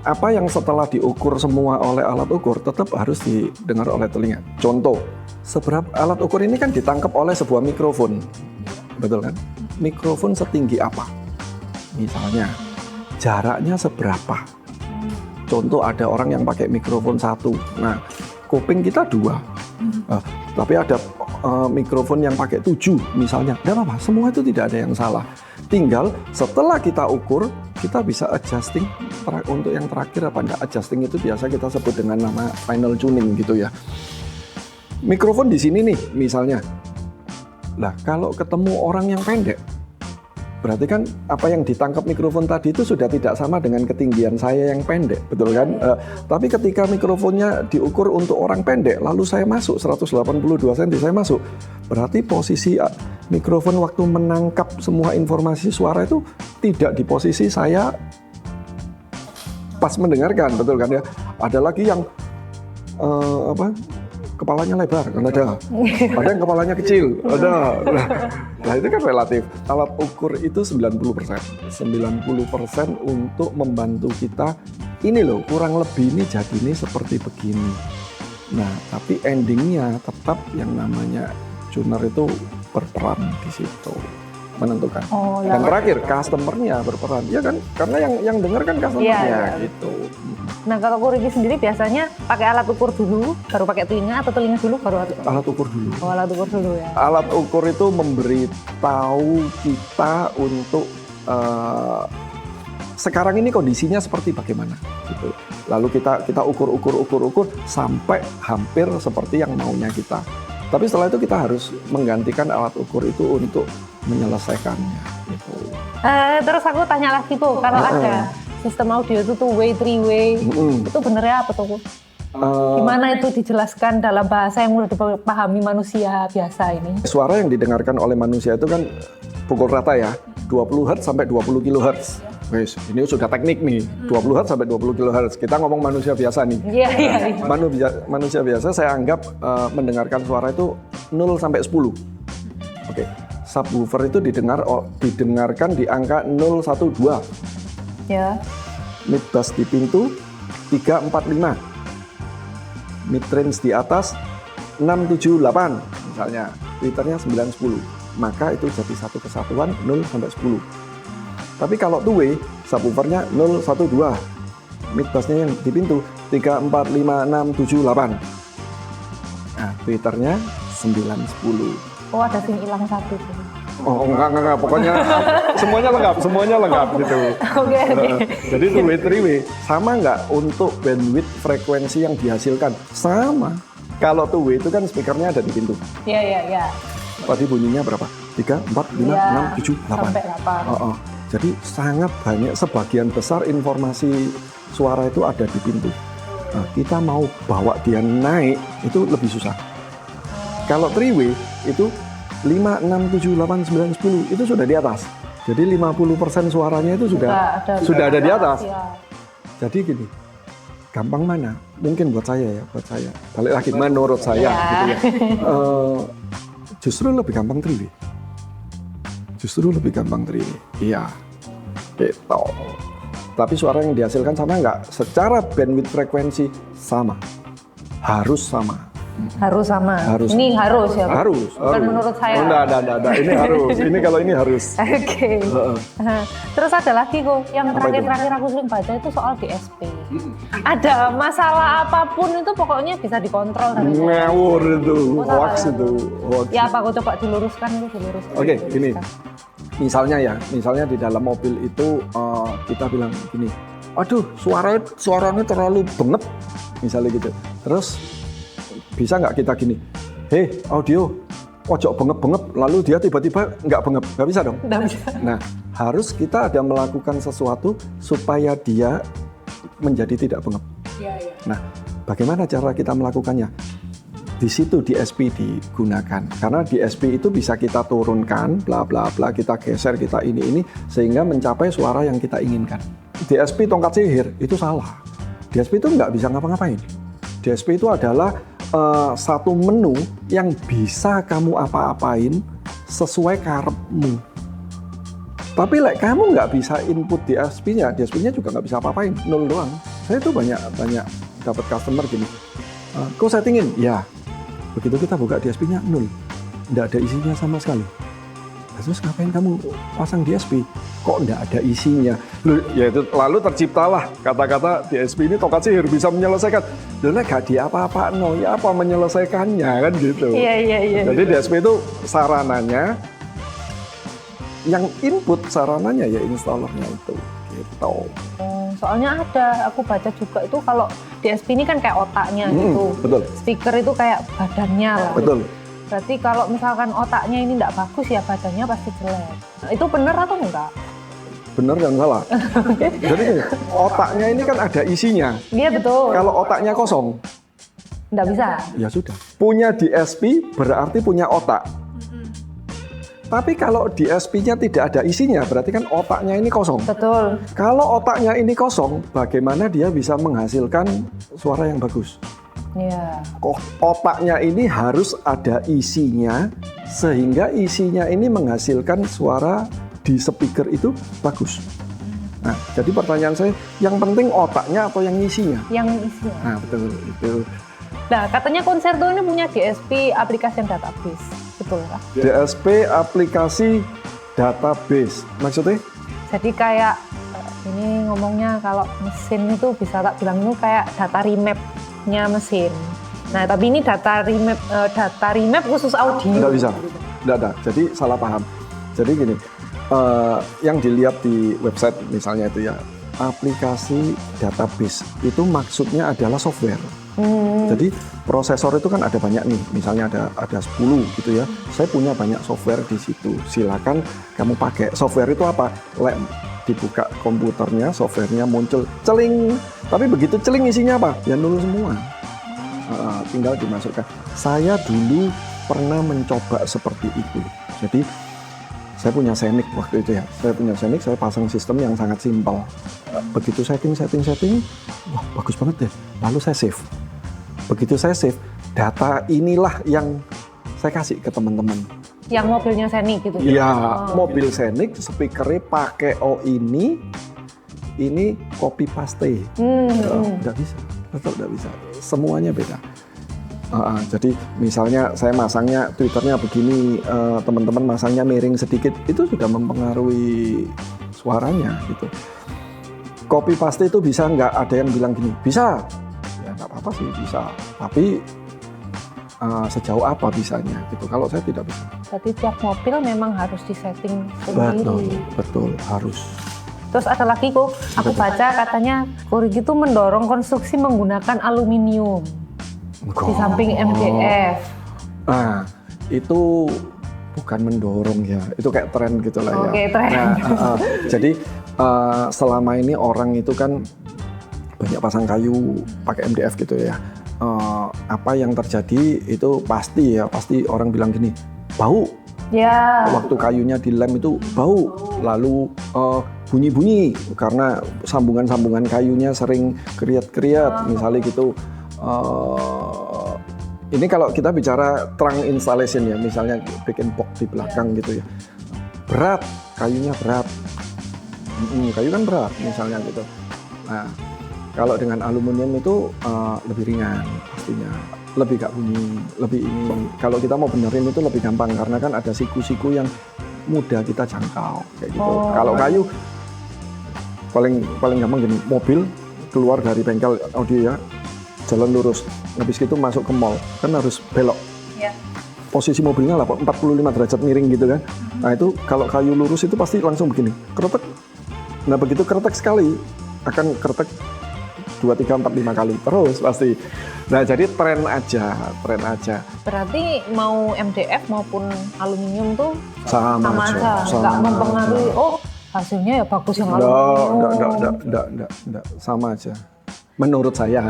Apa yang setelah diukur semua oleh alat ukur tetap harus didengar oleh telinga. Contoh, seberapa alat ukur ini kan ditangkap oleh sebuah mikrofon, betul kan? Mikrofon setinggi apa? Misalnya, jaraknya seberapa? Contoh ada orang yang pakai mikrofon 1, nah kuping kita 2, tapi ada mikrofon yang pakai 7 misalnya, tidak apa-apa, semua itu tidak ada yang salah. Tinggal setelah kita ukur, kita bisa adjusting untuk yang terakhir apa enggak. Adjusting itu biasa kita sebut dengan nama final tuning gitu ya. Mikrofon di sini nih misalnya, lah kalau ketemu orang yang pendek, berarti kan apa yang ditangkap mikrofon tadi itu sudah tidak sama dengan ketinggian saya yang pendek, betul kan? Tapi ketika mikrofonnya diukur untuk orang pendek, lalu saya masuk 182 cm, saya masuk, berarti posisi mikrofon waktu menangkap semua informasi suara itu tidak di posisi saya pas mendengarkan, betul kan ya? Ada lagi yang kepalanya lebar, kan ada yang kepalanya kecil, ada. Nah itu kan relatif. Alat ukur itu 90% untuk membantu kita. Ini loh, kurang lebih ini jadi ini seperti begini. Nah, tapi endingnya tetap yang namanya tuner itu berperan di situ, menentukan. Dan terakhir customernya berperan, ya kan? Karena yang dengar kan customernya gitu. Nah kalau Kurigi sendiri biasanya pakai alat ukur dulu, baru pakai telinga, atau telinga dulu baru alat ukur dulu? Oh, alat ukur dulu ya. Alat ukur itu memberitahu kita untuk sekarang ini kondisinya seperti bagaimana gitu. Lalu kita ukur sampai hampir seperti yang maunya kita. Tapi setelah itu kita harus menggantikan alat ukur itu untuk menyelesaikannya gitu. Terus aku tanya lagi Bu, kalau ada sistem audio itu 2-way, 3-way, itu benernya apa tuh? Gimana itu dijelaskan dalam bahasa yang mudah dipahami manusia biasa ini? Suara yang didengarkan oleh manusia itu kan pukul rata ya, 20 Hz sampai 20 kHz. Wes, ini sudah teknik nih, 20 Hz sampai 20 kHz. Kita ngomong manusia biasa nih. Iya. Manusia biasa saya anggap mendengarkan suara itu 0 sampai 10. Oke. Subwoofer itu didengarkan di angka 012. Ya. Mid bass di pintu 345. Mid range di atas 678 misalnya. Twitternya 910. Maka itu jadi satu kesatuan 0 sampai 10. Tapi kalau two-way, subwoofernya 012. Mid bassnya yang di pintu 345 678. Nah, Twitternya 910. Oh, ada sing hilang satu. Oh enggak, pokoknya semuanya lengkap gitu. Oke. Jadi two-way, three-way sama nggak untuk bandwidth frekuensi yang dihasilkan? Sama. Kalau two way itu kan speakernya ada di pintu. Iya. Tadi bunyinya berapa? 3, 4, 5, Iya, 6, 7, 8. sampai 8. Jadi sangat banyak, sebagian besar informasi suara itu ada di pintu. Nah, kita mau bawa dia naik itu lebih susah. Kalau three way itu 5, 6, 7, 8, 9, 10 itu sudah di atas. Jadi 50% suaranya itu sudah ada di atas. Ya. Jadi gini, gampang mana? Mungkin buat saya. Balik lagi menurut saya gitu ya. Justru lebih gampang three way. Iya. Gitu. Tapi suara yang dihasilkan sama nggak? Secara bandwidth frekuensi sama. Harus sama. Harus sama. Ini harus ya, Pak? Harus. Bukan menurut saya. Enggak. Ini harus. Kalau ini harus. Oke. Terus ada lagi kok, yang terakhir aku sering baca itu soal DSP. Ada masalah apapun itu pokoknya bisa dikontrol dari ngawur itu, hoax itu. Ya apa, aku coba diluruskan. Oke, gini. Misalnya di dalam mobil itu kita bilang gini, aduh suaranya terlalu bengep, misalnya gitu. Terus bisa nggak kita gini, hei audio, ojo bengep-bengep, lalu dia tiba-tiba nggak bengep, nggak bisa dong. Nggak bisa. Nah, harus kita ada melakukan sesuatu supaya dia menjadi tidak bengep. Iya. Nah, bagaimana cara kita melakukannya? Di situ DSP digunakan, karena DSP itu bisa kita turunkan, bla bla bla, kita geser, kita ini sehingga mencapai suara yang kita inginkan. DSP tongkat sihir itu salah. DSP itu nggak bisa ngapa-ngapain. DSP itu adalah satu menu yang bisa kamu apa-apain sesuai karepmu. Tapi kamu nggak bisa input DSP-nya juga nggak bisa apa-apain, 0 doang. Saya tuh banyak dapat customer gini, kok settingin? Ya. Begitu kita buka DSP-nya 0, nggak ada isinya sama sekali. Terus ngapain kamu pasang DSP? Kok nggak ada isinya? Lalu terciptalah kata-kata DSP ini tongkat sihir bisa menyelesaikan. Loh, gak di apa-apa, ya apa menyelesaikannya kan gitu. Iya. Jadi DSP itu sarananya, yang input sarananya ya installernya itu gitu. Soalnya aku baca juga itu kalau DSP ini kan kayak otaknya gitu. Betul. Speaker itu kayak badannya lah. Betul. Berarti kalau misalkan otaknya ini nggak bagus ya badannya pasti jelek. Nah, itu benar atau enggak? Benar dan salah. Jadi otaknya ini kan ada isinya. Iya betul. Kalau otaknya kosong, nggak bisa. Ya sudah. Punya DSP berarti punya otak. Tapi kalau DSP-nya tidak ada isinya, berarti kan otaknya ini kosong. Betul. Kalau otaknya ini kosong, bagaimana dia bisa menghasilkan suara yang bagus? Iya. Otaknya ini harus ada isinya, sehingga isinya ini menghasilkan suara di speaker itu bagus. Nah, jadi pertanyaan saya, yang penting otaknya atau yang isinya? Yang isinya. Nah, betul itu. Nah, katanya Concerto ini punya DSP aplikasi database, betul kah? DSP aplikasi database, maksudnya? Jadi kayak ini ngomongnya kalau mesin itu bisa tak bilang itu kayak data remap-nya mesin. Nah, tapi ini data remap khusus audio. Nggak bisa, nggak ada. Jadi salah paham. Jadi gini, yang dilihat di website misalnya itu ya, aplikasi database itu maksudnya adalah software. Jadi prosesor itu kan ada banyak nih, misalnya ada 10 gitu ya. Saya punya banyak software di situ. Silakan kamu pakai. Software itu apa? Dibuka komputernya, softwarenya muncul celing. Tapi begitu celing isinya apa? Ya nol semua. Tinggal dimasukkan. Saya dulu pernah mencoba seperti itu. Jadi saya punya Scenic waktu itu ya. Saya pasang sistem yang sangat simpel. Begitu setting, wah bagus banget deh. Lalu saya save. Begitu saya save, data inilah yang saya kasih ke teman-teman. Yang mobilnya Scenic gitu? Iya, mobil Scenic, speakernya pakai ini copy paste. Nggak bisa, tetap nggak bisa. Semuanya beda. Jadi misalnya saya masangnya Twitternya begini, teman-teman masangnya miring sedikit, itu sudah mempengaruhi suaranya gitu. Copy paste itu bisa nggak? Ada yang bilang gini, bisa. Ya nggak apa-apa sih, bisa. Tapi sejauh apa bisanya gitu. Kalau saya tidak bisa. Berarti tiap mobil memang harus disetting sendiri. Betul, harus. Terus ada lagi kok, aku baca katanya Korigi itu mendorong konstruksi menggunakan aluminium. di samping MDF. Nah, itu bukan mendorong ya, itu kayak tren gitu lah ya. Oke, tren. Nah, jadi selama ini orang itu kan banyak pasang kayu pakai MDF gitu ya. Apa yang terjadi itu pasti orang bilang gini, bau. Ya. Waktu kayunya dilem itu bau, lalu bunyi-bunyi karena sambungan-sambungan kayunya sering kriat-kriat, misalnya gitu. Ini kalau kita bicara trunk installation ya, misalnya bikin box di belakang gitu ya, berat, kayunya berat, kayu kan berat misalnya gitu. Nah, kalau dengan aluminium itu lebih ringan pastinya. Lebih gak bunyi, lebih ini. Kalau kita mau benerin itu lebih gampang karena kan ada siku-siku yang mudah kita jangkau kayak gitu. Kalau kayu paling gampang gini, mobil keluar dari bengkel audio ya, jalan lurus, habis itu masuk ke mall kan harus belok. Ya. Posisi mobilnya 45 derajat miring gitu kan. Nah itu kalau kayu lurus itu pasti langsung begini, kretek. Nah begitu kretek sekali akan kretek 2, 3, 4, 5 kali terus pasti. Nah jadi tren aja. Berarti mau MDF maupun aluminium tuh sama aja. Nggak mempengaruhi. Oh hasilnya ya bagus yang aluminium. Enggak, sama aja. Menurut saya.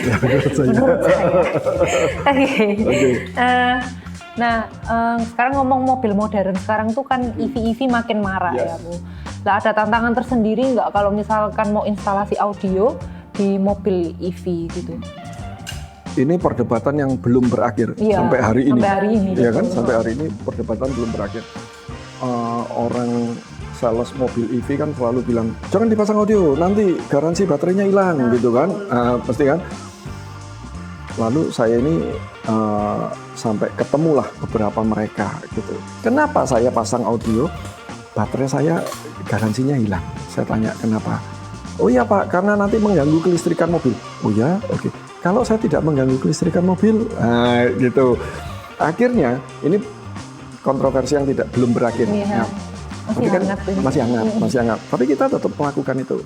Ya, menurut saya. Oke. Nah sekarang ngomong mobil modern sekarang tuh kan EV makin marak ya Bu. Nah ada tantangan tersendiri nggak kalau misalkan mau instalasi audio di mobil EV gitu? Ini perdebatan yang belum berakhir sampai hari ini. Ya kan, sampai hari ini perdebatan belum berakhir. Orang sales mobil EV kan selalu bilang, jangan dipasang audio, nanti garansi baterainya hilang gitu kan, pasti kan. Lalu saya ini sampai ketemulah beberapa mereka gitu. Kenapa saya pasang audio, baterai saya garansinya hilang? Saya tanya kenapa? Oh iya Pak, karena nanti mengganggu kelistrikan mobil. Oh ya, oke. Kalau saya tidak mengganggu kelistrikan mobil, gitu. Akhirnya ini kontroversi yang belum berakhir. Iya. Masih hangat. Tapi kita tetap melakukan itu.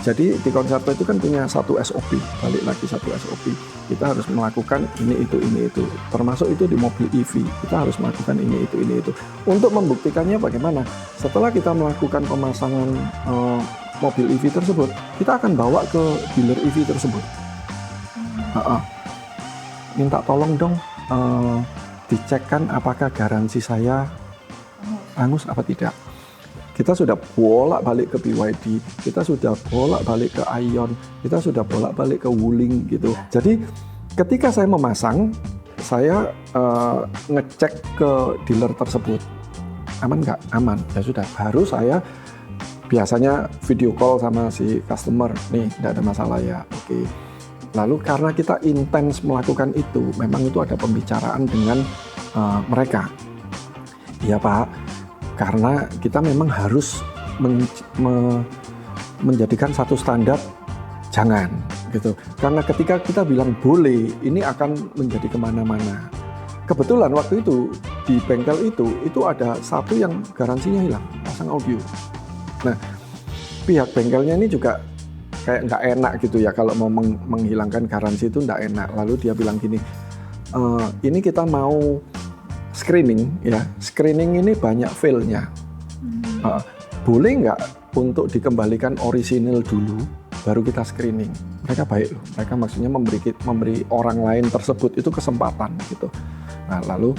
Jadi di Concerto itu kan punya satu SOP, balik lagi satu SOP. Kita harus melakukan ini itu. Termasuk itu di mobil EV, kita harus melakukan ini itu. Untuk membuktikannya bagaimana? Setelah kita melakukan pemasangan mobil EV tersebut, kita akan bawa ke dealer EV tersebut. Minta tolong dong dicekkan apakah garansi saya hangus apa tidak. Kita sudah bolak-balik ke BYD, kita sudah bolak-balik ke Ion, kita sudah bolak-balik ke Wuling gitu. Jadi ketika saya memasang, saya ngecek ke dealer tersebut, aman nggak? Aman. Ya sudah, baru saya biasanya video call sama si customer, nih nggak ada masalah ya, oke. Lalu karena kita intens melakukan itu, memang itu ada pembicaraan dengan mereka. Ya Pak, karena kita memang harus menjadikan satu standar, jangan gitu. Karena ketika kita bilang boleh, ini akan menjadi kemana-mana. Kebetulan waktu itu di bengkel itu ada satu yang garansinya hilang, pasang audio. Nah, pihak bengkelnya ini juga kayak nggak enak gitu ya kalau mau menghilangkan garansi itu nggak enak. Lalu dia bilang gini, ini kita mau screening ya, screening ini banyak failnya. Boleh nggak untuk dikembalikan orisinil dulu, baru kita screening? Mereka baik loh, mereka maksudnya memberi orang lain tersebut itu kesempatan gitu. Nah lalu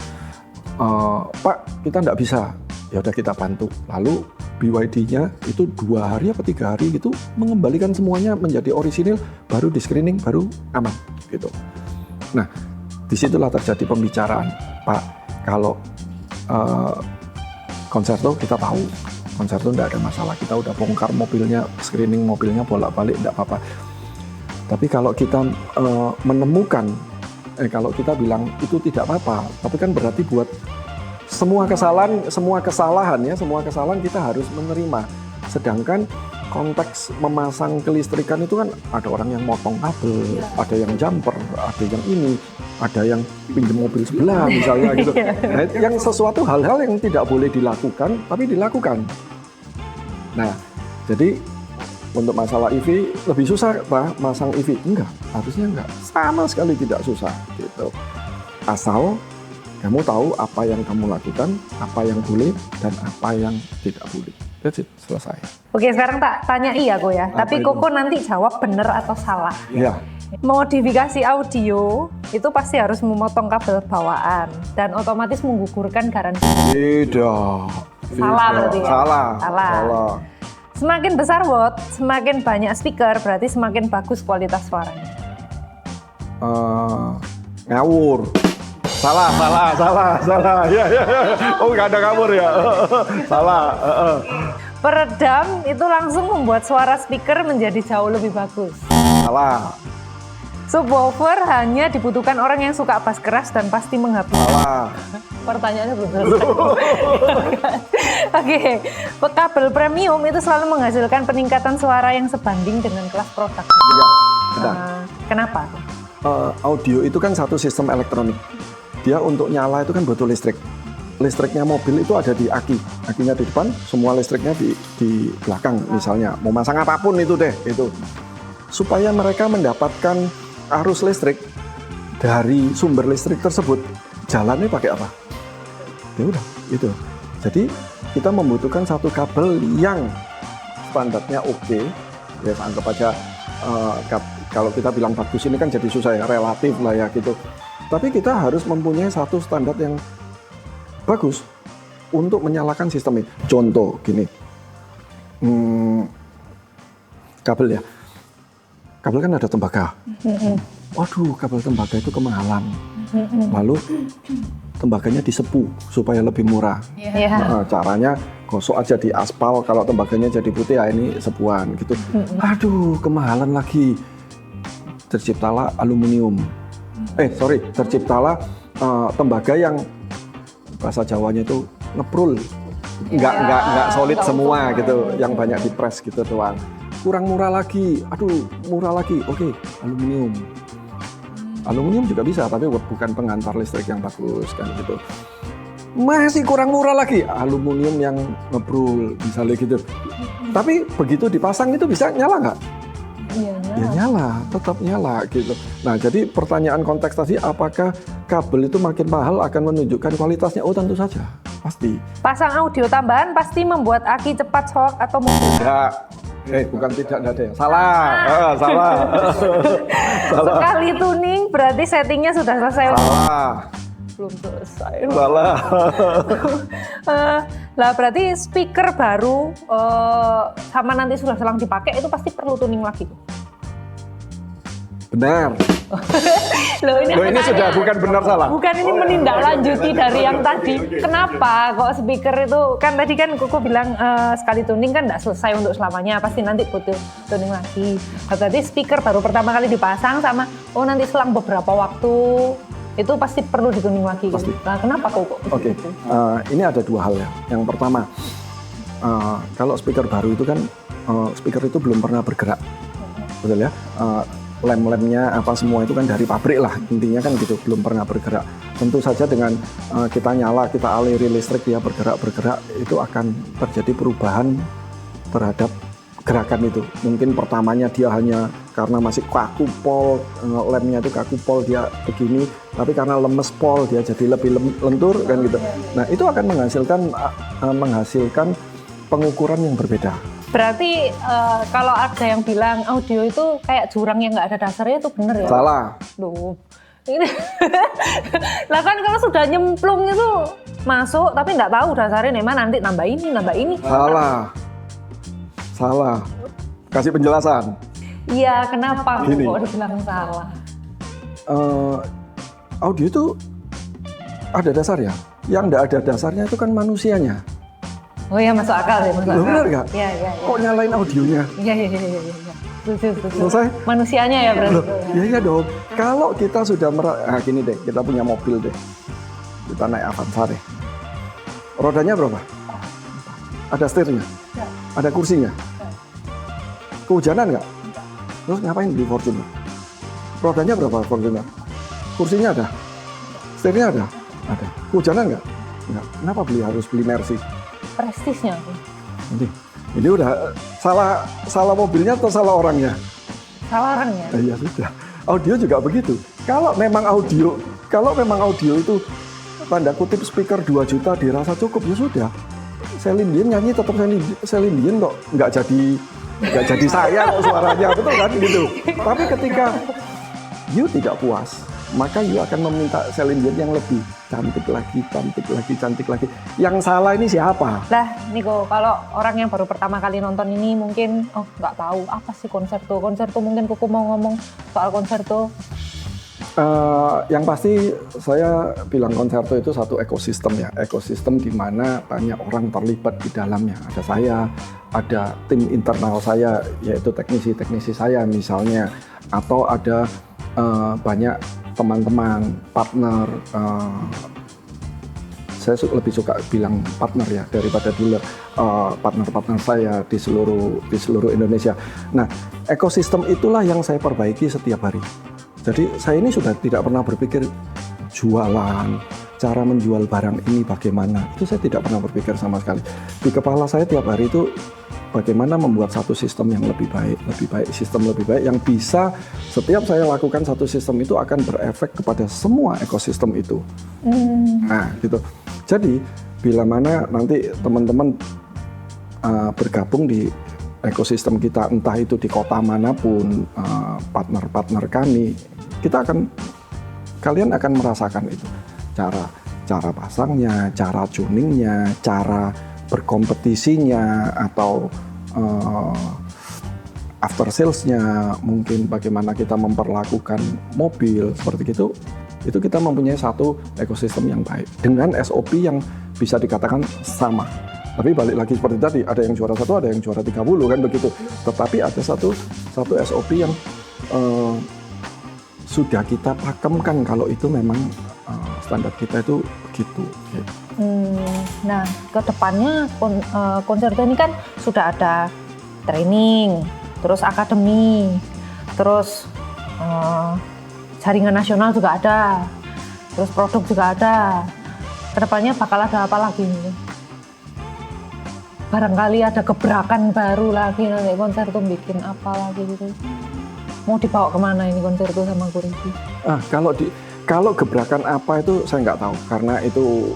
Pak kita nggak bisa, ya udah kita bantu. Lalu BYD-nya itu 2 hari atau 3 hari gitu mengembalikan semuanya menjadi orisinil, baru di screening, baru aman gitu. Nah disitulah terjadi pembicaraan, Pak kalau Concerto kita tahu, Concerto tidak ada masalah, kita udah bongkar mobilnya, screening mobilnya bolak-balik tidak apa-apa. Tapi kalau kita menemukan, kalau kita bilang itu tidak apa-apa, tapi kan berarti buat semua kesalahan kita harus menerima. Sedangkan konteks memasang kelistrikan itu kan ada orang yang motong kabel, ada yang jumper, ada yang ini, ada yang pinjam mobil sebelah misalnya gitu. Nah, yang sesuatu hal-hal yang tidak boleh dilakukan tapi dilakukan. Nah, jadi Untuk masalah EV lebih susah Pak masang EV? Enggak, harusnya enggak. Sama sekali tidak susah gitu. Asal kamu tahu apa yang kamu lakukan, apa yang boleh dan apa yang tidak boleh. That's it, selesai. Oke, sekarang tak tanya iya kok ya. Apa Tapi itu? Koko nanti jawab bener atau salah. Ya. Modifikasi audio itu pasti harus memotong kabel bawaan dan otomatis menggugurkan garansi. Tidak. Salah berarti ya? Salah. Salah. Semakin besar watt, semakin banyak speaker, berarti semakin bagus kualitas suaranya. Ngawur. Salah. Ya. Oh, nggak ada ngawur ya. Salah. Peredam itu langsung membuat suara speaker menjadi jauh lebih bagus. Salah. Subwoofer hanya dibutuhkan orang yang suka bass keras dan pasti menghabiskan. Salah. Pertanyaannya belum selesai. Oke, kabel premium itu selalu menghasilkan peningkatan suara yang sebanding dengan kelas produk. Iya, benar. Kenapa? Audio itu kan satu sistem elektronik. Dia untuk nyala itu kan butuh listrik. Listriknya mobil itu ada di aki. Akinya di depan, semua listriknya di belakang misalnya. Mau masang apapun itu deh, itu. Supaya mereka mendapatkan arus listrik dari sumber listrik tersebut, jalannya pakai apa? Ya udah, itu. Jadi kita membutuhkan satu kabel yang standarnya oke. Ya anggap aja kalau kita bilang bagus ini kan jadi susah ya, relatif lah ya gitu. Tapi kita harus mempunyai satu standar yang bagus untuk menyalakan sistem ini. Contoh gini, kabel ya. Kabel kan ada tembaga. Waduh, kabel tembaga itu kemahalan. Lalu tembaganya disepuh supaya lebih murah. Nah, caranya gosok aja di aspal, kalau tembaganya jadi putih ya ini sepuhan gitu. Aduh, kemahalan lagi. Terciptalah aluminium. Terciptalah tembaga yang bahasa Jawanya itu ngeprul. Enggak solid semua gitu, yang banyak dipres gitu doang. Kurang murah lagi, aduh murah lagi, oke, aluminium. Aluminium juga bisa, tapi bukan pengantar listrik yang bagus kan gitu. Masih kurang murah lagi, aluminium yang ngebrul, misalnya gitu. Tapi begitu dipasang itu bisa nyala nggak? Ya nyala, tetap nyala gitu. Nah jadi pertanyaan konteks tadi, apakah kabel itu makin mahal akan menunjukkan kualitasnya? Oh tentu saja, pasti. Pasang audio tambahan pasti membuat aki cepat shock atau mobil. Bukan tidak ada ya. Salah. Salah. Sekali tuning berarti settingnya sudah selesai. Salah. Belum selesai. Salah. Lah berarti speaker baru sama nanti sudah selang dipakai itu pasti perlu tuning lagi. Benar. Loh ini sudah bukan benar salah. Bukan, ini menindaklanjuti dari yang tadi. Kenapa kok speaker itu, kan tadi kan Koko bilang sekali tuning kan nggak selesai untuk selamanya, pasti nanti butuh tuning lagi. Nah, berarti speaker baru pertama kali dipasang sama nanti selang beberapa waktu itu pasti perlu dituning lagi. Pasti. Nah, kenapa Koko? Oke. Ini ada dua hal ya. Yang pertama, kalau speaker baru itu kan speaker itu belum pernah bergerak, betul ya. Lem-lemnya apa semua itu kan dari pabrik lah, intinya kan gitu, belum pernah bergerak. Tentu saja dengan kita nyala, kita aliri listrik, dia bergerak, itu akan terjadi perubahan terhadap gerakan itu. Mungkin pertamanya dia hanya karena masih kaku pol, lemnya itu kaku pol, dia begini, tapi karena lemes pol dia jadi lebih lentur kan gitu. Nah itu akan menghasilkan pengukuran yang berbeda. Berarti kalau ada yang bilang audio itu kayak jurang yang nggak ada dasarnya, itu bener ya? Salah. Loh, ini lah kan kalau sudah nyemplung itu masuk tapi nggak tahu dasarnya mana, nanti nambah ini. Salah. Kasih penjelasan. Iya, kenapa Gini. kok dibilang salah? Audio itu ada dasarnya. Yang nggak ada dasarnya itu kan manusianya. Oh ya, masuk akal ya, masuk akal. Benar nggak? Iya. Kok nyalain audionya? Iya. Setuju. Selesai? Manusianya ya berarti. Iya dong. Kalau kita sudah gini deh, kita punya mobil deh. Kita naik Avanza deh. Rodanya berapa? Ada setirnya? Ada kursinya? Kehujanan nggak? Terus ngapain beli Fortuner? Rodanya berapa Fortuner? Kursinya ada? Setirnya ada? Ada. Kehujanan nggak? Nggak. Kenapa harus beli Mercy? Prestisnya. Nanti Ini udah salah mobilnya atau salah orangnya? Salah orangnya. Iya sudah. Audio juga begitu. Kalau memang audio itu tanda kutip speaker 2 juta dirasa cukup, ya sudah. Celine Dion nyanyi tetap Celine Dion kok, nggak jadi saya kok suaranya, betul kan gitu. Tapi ketika you tidak puas, maka you akan meminta Celine Dion yang lebih cantik lagi. Yang salah ini siapa? Lah, Niko, kalau orang yang baru pertama kali nonton ini mungkin nggak tahu apa sih konserto. Konserto mungkin Kuku mau ngomong soal konserto. Yang pasti saya bilang konserto itu satu ekosistem ya, ekosistem di mana banyak orang terlibat di dalamnya. Ada saya, ada tim internal saya, yaitu teknisi saya misalnya, atau ada banyak teman-teman, partner. Saya lebih suka bilang partner ya daripada dealer. Partner-partner saya di seluruh Indonesia. Nah, ekosistem itulah yang saya perbaiki setiap hari. Jadi saya ini sudah tidak pernah berpikir jualan, cara menjual barang ini bagaimana. Itu saya tidak pernah berpikir sama sekali. Di kepala saya tiap hari itu bagaimana membuat satu sistem yang lebih baik, sistem lebih baik yang bisa setiap saya lakukan satu sistem itu akan berefek kepada semua ekosistem itu. Nah, gitu. Jadi bila mana nanti teman-teman bergabung di ekosistem kita, entah itu di kota manapun, partner-partner kami, kalian akan merasakan itu. Cara pasangnya, cara tuningnya, cara berkompetisinya, atau after sales-nya, mungkin bagaimana kita memperlakukan mobil, seperti itu kita mempunyai satu ekosistem yang baik, dengan SOP yang bisa dikatakan sama. Tapi balik lagi seperti tadi, ada yang juara 1, ada yang juara 30 kan begitu. Tetapi ada satu SOP yang sudah kita pakemkan kalau itu memang standar kita itu begitu. Nah, kedepannya konserto ini kan sudah ada training, terus akademi, terus jaringan nasional juga ada, terus produk juga ada. Kedepannya bakal ada apa lagi nih? Barangkali ada gebrakan baru lagi nanti konserto bikin apa lagi gitu. Mau dibawa kemana ini konserto sama Kuriki? Kalau gebrakan apa itu saya nggak tahu, karena itu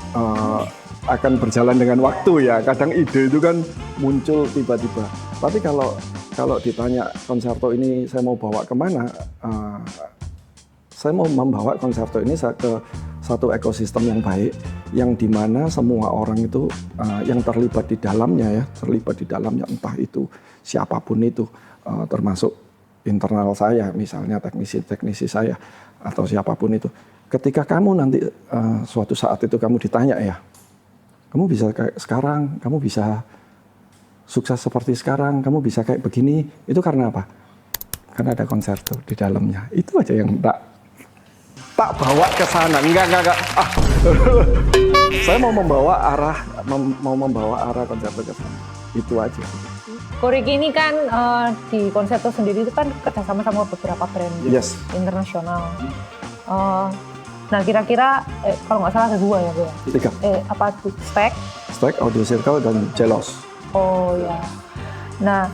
akan berjalan dengan waktu ya. Kadang ide itu kan muncul tiba-tiba. Tapi kalau ditanya konserto ini saya mau bawa kemana, saya mau membawa konserto ini ke satu ekosistem yang baik, yang dimana semua orang itu yang terlibat di dalamnya entah itu siapapun itu, termasuk internal saya, misalnya teknisi saya atau siapapun itu. Ketika kamu nanti suatu saat itu kamu ditanya ya, kamu bisa kayak sekarang, kamu bisa sukses seperti sekarang, kamu bisa kayak begini, itu karena apa? Karena ada konserto di dalamnya. Itu aja yang tak bawa ke sana. Enggak. Saya mau membawa arah konserto ke sana. Itu aja. Kuriki ini kan di konserto sendiri itu kan kerjasama sama beberapa brand internasional. Nah, kira-kira kalau nggak salah ada 2 ya, Bu? 3. Apa tuh? Stack, Audio Circle, dan Jelos. Oh ya. Nah,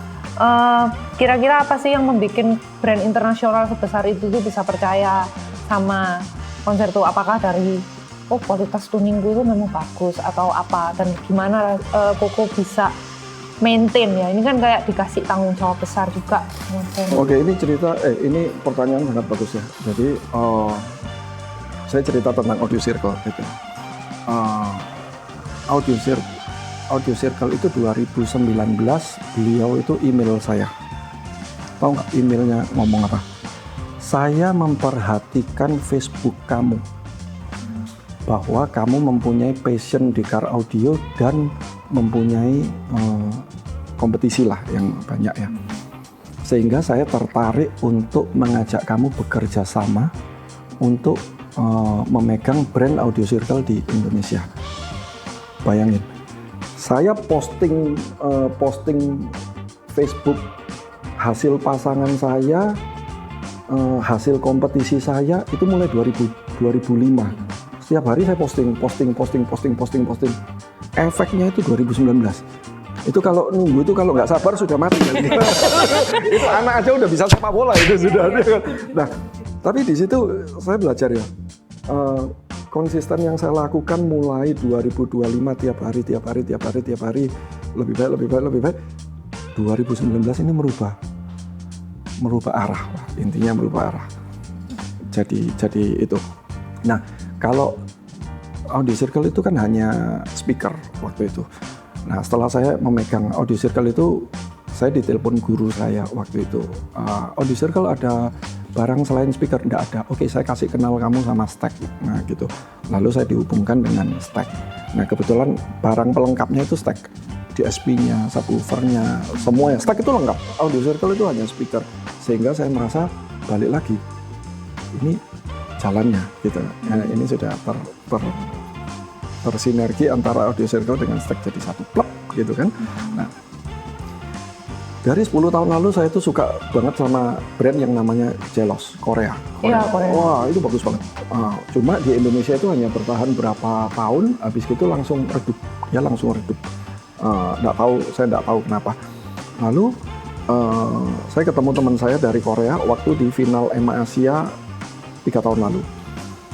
kira-kira apa sih yang membuat brand internasional sebesar itu tuh bisa percaya sama konserto? Apakah dari kualitas tuningku itu memang bagus atau apa, dan gimana Koko bisa maintain ya? Ini kan kayak dikasih tanggung jawab besar juga. Oke, ini pertanyaan sangat bagus ya. Jadi saya cerita tentang Audio Circle gitu. Audio Circle itu 2019 beliau itu email saya. Tahu nggak emailnya ngomong apa? Saya memperhatikan Facebook kamu, bahwa kamu mempunyai passion di car audio dan mempunyai kompetisi lah yang banyak ya. Sehingga saya tertarik untuk mengajak kamu bekerja sama untuk memegang brand Audio Circle di Indonesia. Bayangin, saya posting Facebook hasil pasangan saya, hasil kompetisi saya itu mulai 2005. Setiap hari saya posting. Efeknya itu 2019. Itu kalau nunggu itu kalau nggak sabar sudah mati kan. Itu anak aja udah bisa sepak bola itu sudah. Nah, tapi di situ saya belajar ya. Konsisten yang saya lakukan mulai 2025 tiap hari lebih baik. 2019 ini merubah arah lah. Intinya merubah arah. Jadi itu. Nah, kalau Audio Circle itu kan hanya speaker waktu itu. Nah, setelah saya memegang Audio Circle itu, saya ditelepon guru saya waktu itu. Audio Circle ada barang selain speaker? Enggak ada. Oke, saya kasih kenal kamu sama Stack. Nah, gitu. Lalu saya dihubungkan dengan Stack. Nah, kebetulan barang pelengkapnya itu Stack. DSP-nya, subwoofer-nya, semuanya. Stack itu lengkap. Audio Circle itu hanya speaker. Sehingga saya merasa balik lagi. Ini jalannya, gitu. Nah, ini sudah bersinergi antara Audio Circle dengan Stack jadi satu plug, gitu kan. Nah, dari 10 tahun lalu saya tuh suka banget sama brand yang namanya Jelos, Korea. Iya, Korea. Wah, itu bagus banget. Cuma di Indonesia itu hanya bertahan berapa tahun, habis itu langsung redup. Ya langsung redup. Saya nggak tahu kenapa. Lalu saya ketemu teman saya dari Korea waktu di final EMA Asia 3 tahun lalu.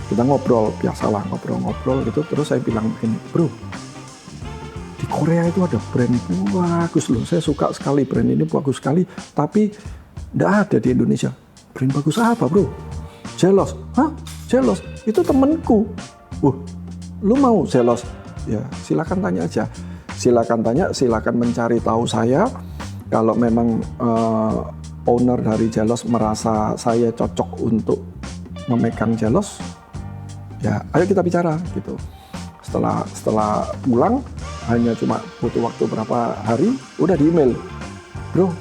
Kita ngobrol, biasalah ngobrol gitu. Terus saya bilang begini, bro, di Korea itu ada brand bagus loh. Saya suka sekali brand ini, bagus sekali. Tapi nggak ada di Indonesia. Brand bagus apa, bro? Jelos. Hah? Jelos? Itu temenku. Lu mau Jelos? Ya, silakan tanya aja. Silakan tanya, silakan mencari tahu saya. Kalau memang owner dari Jelos merasa saya cocok untuk memegang Jelos, ya ayo kita bicara gitu. Setelah pulang, hanya cuma butuh waktu berapa hari, udah di email, bro,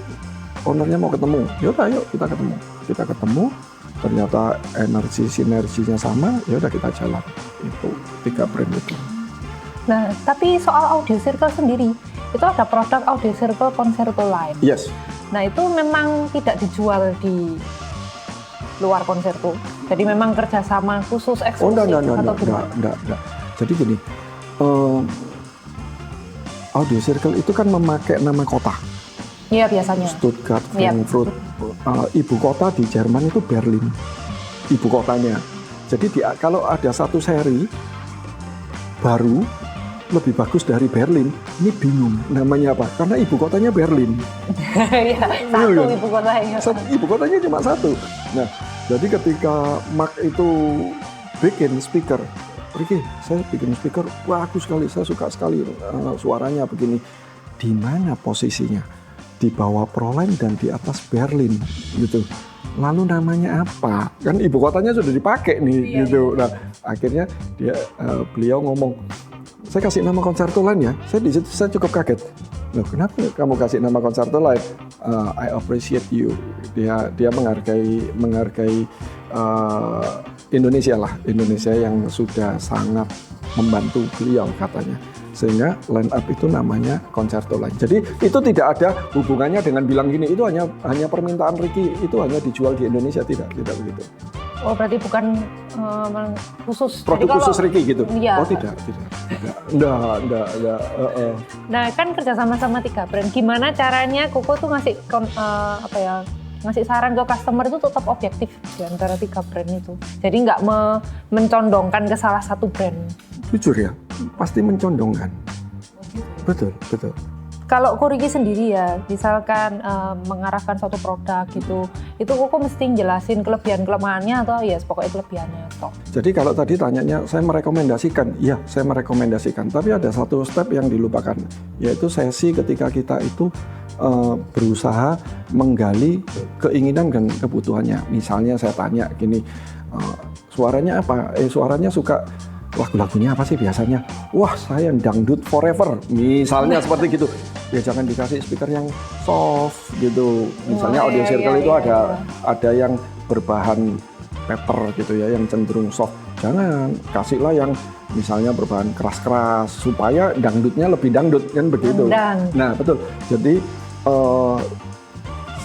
ownernya mau ketemu. Yaudah, ayo kita ketemu. Ternyata sinerginya sama, yaudah kita jalan. Itu 3 brand itu. Nah, tapi soal Audio Circle sendiri, itu ada produk Audio Circle Concerto Line. Yes. Nah, itu memang tidak dijual di luar konserto. Jadi memang kerjasama khusus eksklusif atau gimana? Enggak. Jadi gini, Audio Circle itu kan memakai nama kota. Iya, biasanya. Stuttgart, Frankfurt. Ibu kota di Jerman itu Berlin. Ibu kotanya. Jadi kalau ada satu seri baru lebih bagus dari Berlin, ini bingung namanya apa? Karena ibu kotanya Berlin. Iya, satu ibu kotanya. Ibu kotanya cuma satu. Nah, jadi ketika Mark itu bikin speaker, Ricky, saya bikin speaker, bagus sekali, saya suka sekali suaranya begini. Di mana posisinya? Di bawah Proline dan di atas Berlin, gitu. Lalu namanya apa? Kan ibu kotanya sudah dipakai nih, gitu. Nah, akhirnya beliau ngomong, saya kasih nama Concerto Line ya. Saya cukup kaget. Loh, kenapa kamu kasih nama Concerto Line? I appreciate you. Dia menghargai Indonesia lah. Indonesia yang sudah sangat membantu beliau katanya. Sehingga line up itu namanya Concerto Line. Jadi itu tidak ada hubungannya dengan bilang gini, itu hanya permintaan Ricky, itu hanya dijual di Indonesia, tidak begitu. Oh, berarti bukan khusus produk khusus Ricky gitu? Iya. Oh, tidak. Enggak. Nah, kan kerjasama sama 3 brand. Gimana caranya Koko tuh ngasih ngasih saran ke customer itu tetap objektif di antara 3 brand itu. Jadi nggak mencondongkan ke salah satu brand. Jujur ya, pasti mencondongkan. Betul. Kalau Koriki sendiri ya, misalkan mengarahkan suatu produk gitu, itu Koko mesti jelasin kelebihan-kelemahannya atau ya pokoknya kelebihannya toh. Jadi kalau tadi tanyanya saya merekomendasikan, iya saya merekomendasikan, tapi ada satu step yang dilupakan, yaitu sesi ketika kita itu berusaha menggali keinginan dan kebutuhannya. Misalnya saya tanya gini, suaranya apa? Suaranya suka lagu-lagunya apa sih biasanya? Wah, saya dangdut forever, misalnya seperti gitu. Ya jangan dikasih speaker yang soft gitu. Misalnya Audio Circle itu ada yang berbahan paper gitu ya, yang cenderung soft. Jangan, kasihlah yang misalnya berbahan keras-keras supaya dangdutnya lebih dangdut kan begitu. Nah, betul. Jadi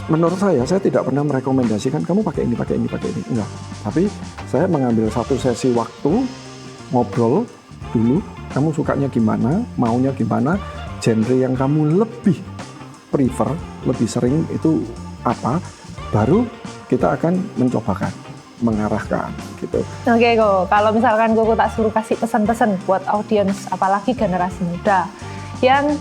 menurut saya tidak pernah merekomendasikan kamu pakai ini. Enggak. Tapi saya mengambil satu sesi waktu ngobrol dulu, kamu sukanya gimana, maunya gimana, genre yang kamu lebih prefer, lebih sering itu apa, baru kita akan mencobakan, mengarahkan gitu. Oke kok, kalau misalkan Koko tak suruh kasih pesan-pesan buat audiens, apalagi generasi muda, yang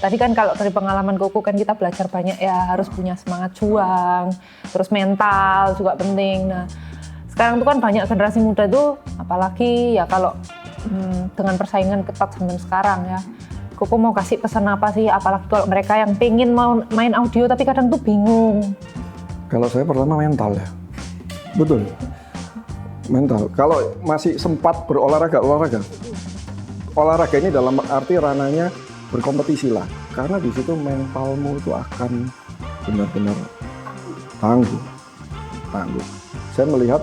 tadi kan kalau dari pengalaman Koko kan kita belajar banyak ya, harus punya semangat juang, terus mental juga penting. Nah, sekarang tuh kan banyak generasi muda tuh, apalagi ya kalau dengan persaingan ketat zaman sekarang ya. Koko mau kasih pesan apa sih, apalagi kalau mereka yang pengen mau main audio tapi kadang tuh bingung. Kalau saya pertama mental ya, betul. Mental. Kalau masih sempat olahraga ini dalam arti ranahnya berkompetisi lah. Karena di situ mentalmu itu akan benar-benar tangguh. Saya melihat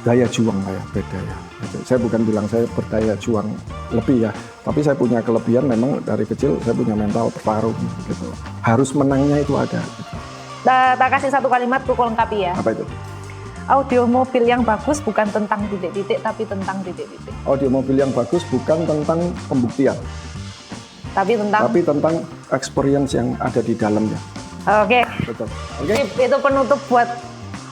daya juang saya beda ya. Saya bukan bilang saya berdaya juang lebih ya, tapi saya punya kelebihan memang dari kecil saya punya mental bertarung gitu. Harus menangnya itu ada. Tak kasih satu kalimat Koko lengkapi ya. Apa itu? Audio mobil yang bagus bukan tentang titik-titik, tapi tentang titik-titik. Audio mobil yang bagus bukan tentang pembuktian, Tapi tentang experience yang ada di dalamnya. Oke. Betul. Oke. Itu penutup buat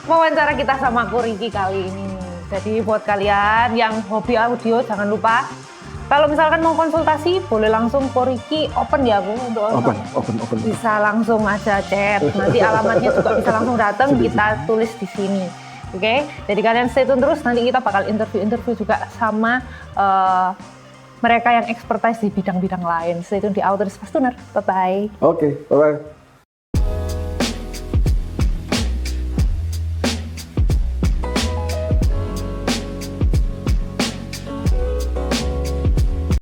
wawancara kita sama Ko Riki kali ini. Jadi buat kalian yang hobi audio jangan lupa kalau misalkan mau konsultasi boleh langsung Ko Riki open ya Bu untuk Open. bisa langsung aja chat. Nanti alamatnya juga bisa langsung datang, kita tulis di sini. Oke, jadi kalian stay tune terus, nanti kita bakal interview juga sama mereka yang expertise di bidang-bidang lain. Stay tune di Outdoors Fast Tuner. Bye-bye. Oke, bye-bye.